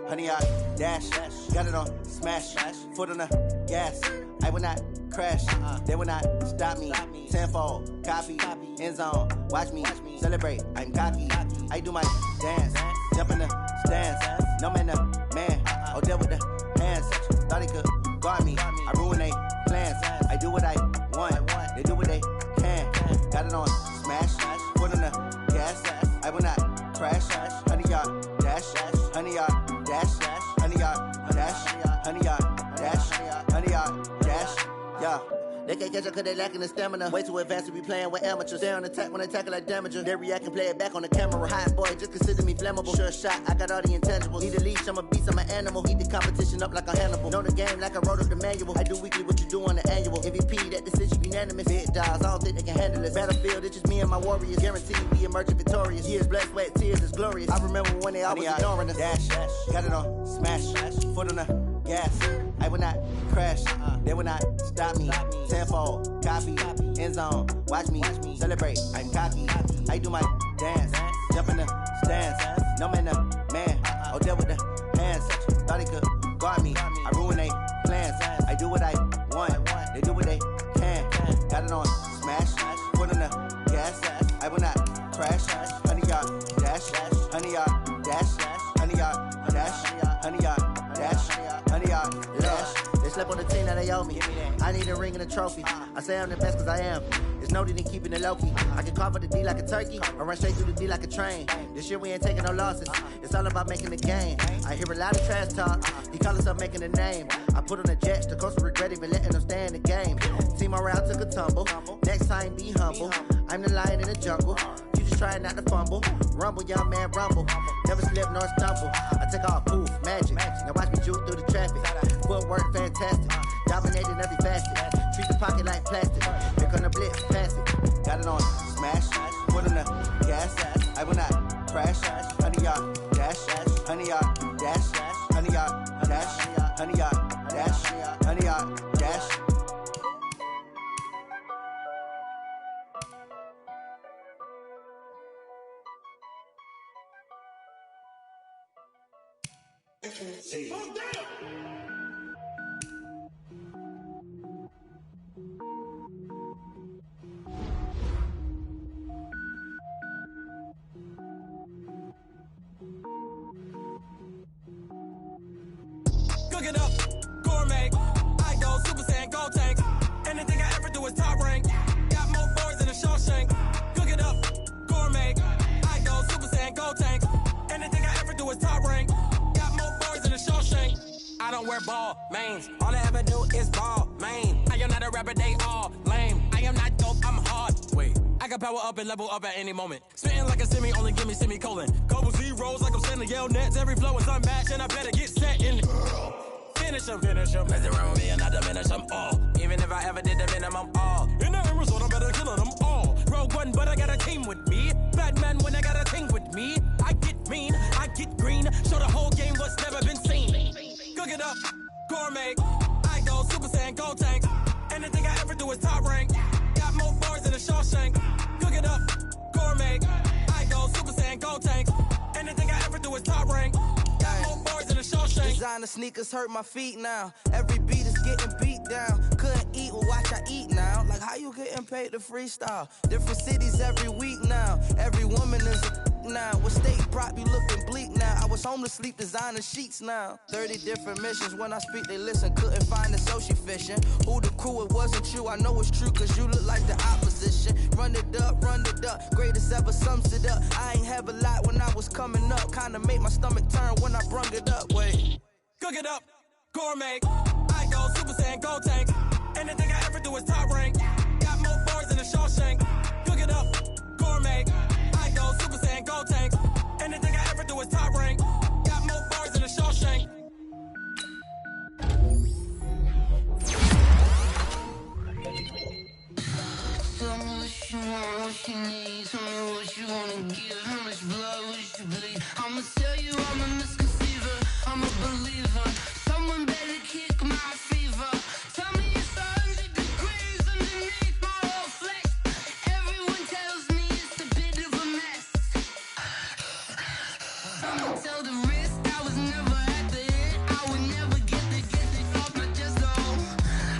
Honey, I dash, got it on smash, foot on the gas. I will not crash, they will not stop me. Tenfold, copy, end zone, watch me celebrate. I'm cocky, I do my dance, jump in the stands. No man, the man, oh there with the hands. Thought he could guard me, I ruin they plans. I do what I want, they do what they can. Got it on smash, foot on the gas. I will not crash. 100-yard dash, 100-yard dash, 100-yard dash, 100-yard dash, 100-yard dash. Yeah. They can't catch up cause they lacking the stamina. Way too advanced to be playing with amateurs. Stay on attack when they tackle like damager. They react and play it back on the camera. Hot boy, just consider me flammable. Sure shot, I got all the intangibles. Need a leash, I'm a beast, I'm an animal. Heat the competition up like a Hannibal. Know the game like I wrote up the manual. I do weekly what you do on the annual. MVP, that decision unanimous. Big dogs, I don't think they can handle it. Battlefield, it's just me and my warriors. Guaranteed we emerging victorious. Years, blood, sweat, tears, it's glorious. I remember when they always ignoring us. Dash, got it on smash, foot on the gas. I will not crash, they will not stop me. Tenfold, copy, end zone, watch me celebrate. I'm cocky, I do my dance, jump in the stands. No man, man, oh there with the hands. Thought he could guard me, I ruin they plans. I do what I want, they do what they can. Got it on smash, foot on the gas. I will not crash. 100-yard dash, 100-yard dash, 100-yard dash, 100-yard dash, 100-yard dash. They slept on the team that they owe me. I need a ring and a trophy. I say I'm the best cause I am. It's noted in keeping it low-key. I can carve up the D like a turkey or run straight through the D like a train. This year we ain't taking no losses. It's all about making the game. I hear a lot of trash talk. He call himself making a name. I put on the Jets. The coach will regret even letting them stay in the game. Team around took a tumble. Next time be humble. I'm the lion in the jungle. You just trying not to fumble. Rumble, young man, rumble. Never slip nor stumble. I take off, poof, magic. Now watch me juke through the traffic. Footwork fantastic. Dominating every facet. Treat the pocket like plastic. Here come the blitz, pass it. Got it on smash. Foot on the gas. I will not crash. 100-yard dash. 100-yard dash. 100-yard dash. 100-yard dash. 100-yard dash. Cook it up, gourmet. I go Super Saiyan, go tank. Anything I ever do is top rank. Got more boys than a Shawshank. Cook it up, gourmet. I go Super Saiyan, go tank. Anything I ever do is top rank. Got more boys than a Shawshank. I don't wear ball mains. All I ever do is ball main. I am not a rapper, they all lame. I am not dope, I'm hard. Wait, I can power up and level up at any moment. Spitting like a semi, only give me semicolon. Couple zeros like I'm sending yell nets. Every flow is unmatched and I better get set in. Finish them. Mess around with me and I diminish them all. Even if I ever did the minimum all. In the end result, I'm better killing them all. Rogue One, but I got a team with me. Batman when I got a thing with me. I get mean, I get green. Show the whole game what's never been seen. Cook it up, gourmet. I go Super Saiyan, go tank. Anything I ever do is top rank. Got more bars than a Shawshank. Cook it up, gourmet. I go Super Saiyan, go tank. Anything I ever do is top rank. Got more bars than a Shawshank. Designer sneakers hurt my feet now. Every beat is getting beat down. Couldn't eat, well watch I eat now. Like how you getting paid to freestyle? Different cities every week now. Every woman is a now. With state prop, you looking bleak now. I was home to sleep, designer sheets now. 30 different missions. When I speak, they listen. Couldn't find it, so she fishing. Who the crew, it wasn't you. I know it's true, cause you look like the opposition. Run it up. Greatest ever sums it up. I ain't have a lot when I was coming up. Kinda made my stomach turn when I brung it up. Wait. Cook it up, gourmet. I go Super Saiyan, go tank. Anything I ever do is top rank. Got more bars than a Shawshank. Cook it up, gourmet. I go Super Saiyan, go tank. Anything I ever do is top rank. Got more bars than a Shawshank. Tell me what you want, what you need. Tell me what you wanna give. How much blood would you bleed? I'ma tell you I'm a misconceiver. I'm a believer. Someone better kick my fever. Tell me it's 100 degrees underneath my whole flesh. Everyone tells me it's a bit of a mess. I'ma tell the risk I was never at the end. I would never get this off my chest though.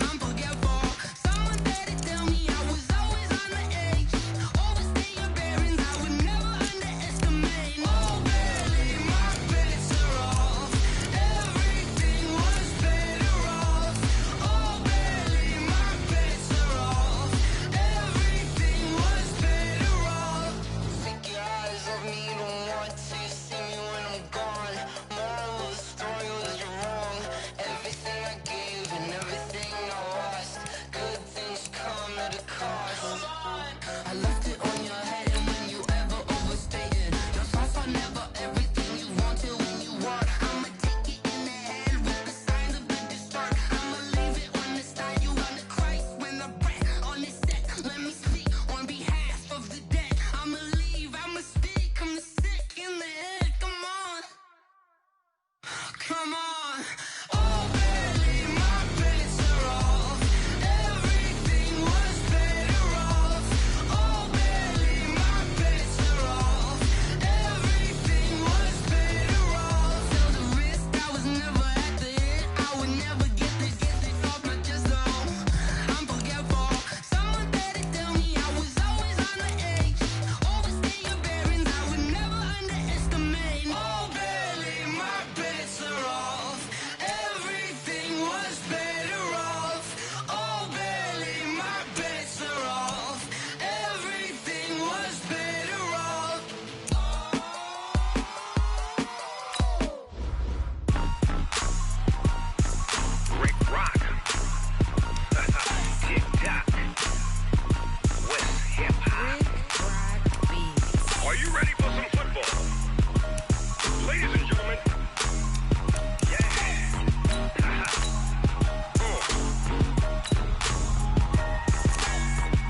I'm forgetful. Someone better tell me I was always on the edge. Overstay your bearings, I would never underestimate. Oh, barely my bets are off. you ready for some football? Ladies and gentlemen,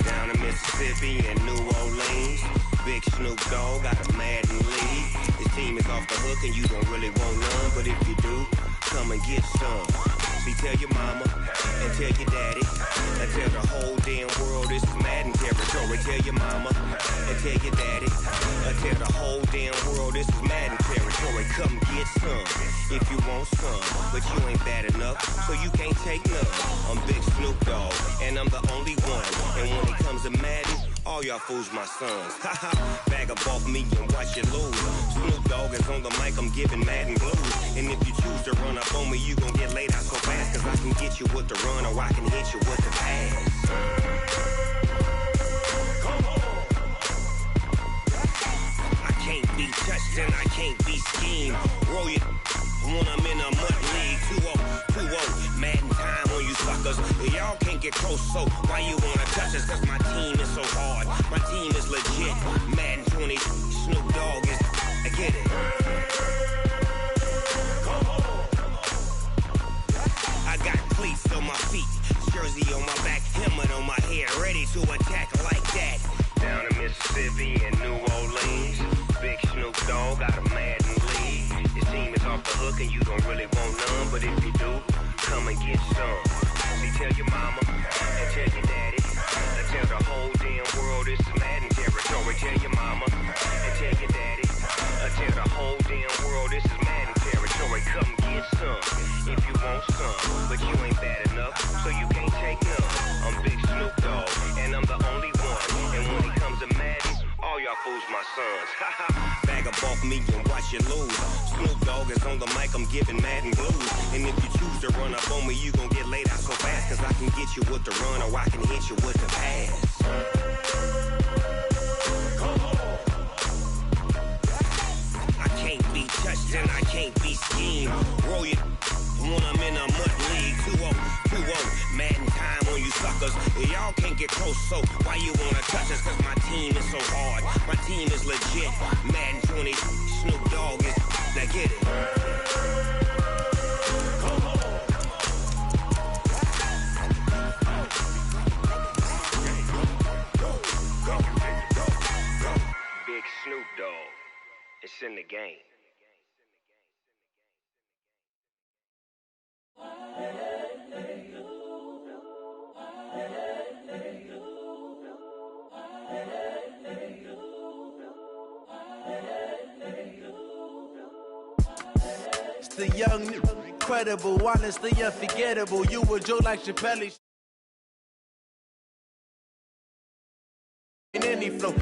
Down in Mississippi and New Orleans, Big Snoop Dogg got a Madden league. His team is off the hook and you don't really want none, but if you do, come and get some. See, tell your mama and tell your daddy and tell the whole damn world this is Madden territory. Tell your mama and tell your daddy and tell the whole damn world this is Madden territory. Come get some if you want some, but you ain't bad enough, so you can't take none. I'm Big Snoop Dogg and I'm the only one, and when it comes to Madden, all y'all fools my sons. Haha, bag up off me and watch you lose. Snoop Dogg is on the mic, I'm giving Madden blues. And if you choose to run up on me, you gon' get laid out so fast, cause I can get you with the run or I can hit you with the pass. Come on. I can't be touched and I can't be schemed. Roll you when I'm in a mud league. 2-0, Madden time on you suckers. Y'all can't get close, so why you wanna touch us? Cause my team is so hard, my team is legit. Madden 20, Snoop Dogg is, I get it. I got cleats on my feet, jersey on my back, helmet on my head, ready to attack like that. Down in Mississippi and New Orleans, Big Snoop Dogg got a Madden league. His team is off the hook and you don't really want none, but if you do, come and get some. See, tell your mama and tell your daddy and tell the whole damn world this is Madden territory. Tell your mama and tell your daddy and tell the whole damn world this is Madden territory. Come get some if you want some, but you ain't bad enough, so you can't take none. I'm Big Snoop Dogg and I'm the only one, and when it comes to Madden, all y'all fools my sons. Bag up off me and watch you lose. Snoop Dogg is on the mic, I'm giving Madden blues. And if you choose to run up on me, you gon' get laid out so fast, cause I can get you with the run or I can hit you with the pass. Come on. I can't be touched and I can't be schemed. Roll you when I'm in a mud league. 2-0, Madden time on you suckers. Y'all can't get close, so why you wanna touch us? Cause my team is so hard, my team is legit. Madden 20, Snoop Dogg is, now get it. Come on. Go. Big Snoop Dogg, it's in the game. It's the young, incredible, honestly unforgettable. You a joke like Chappelle. In any flow.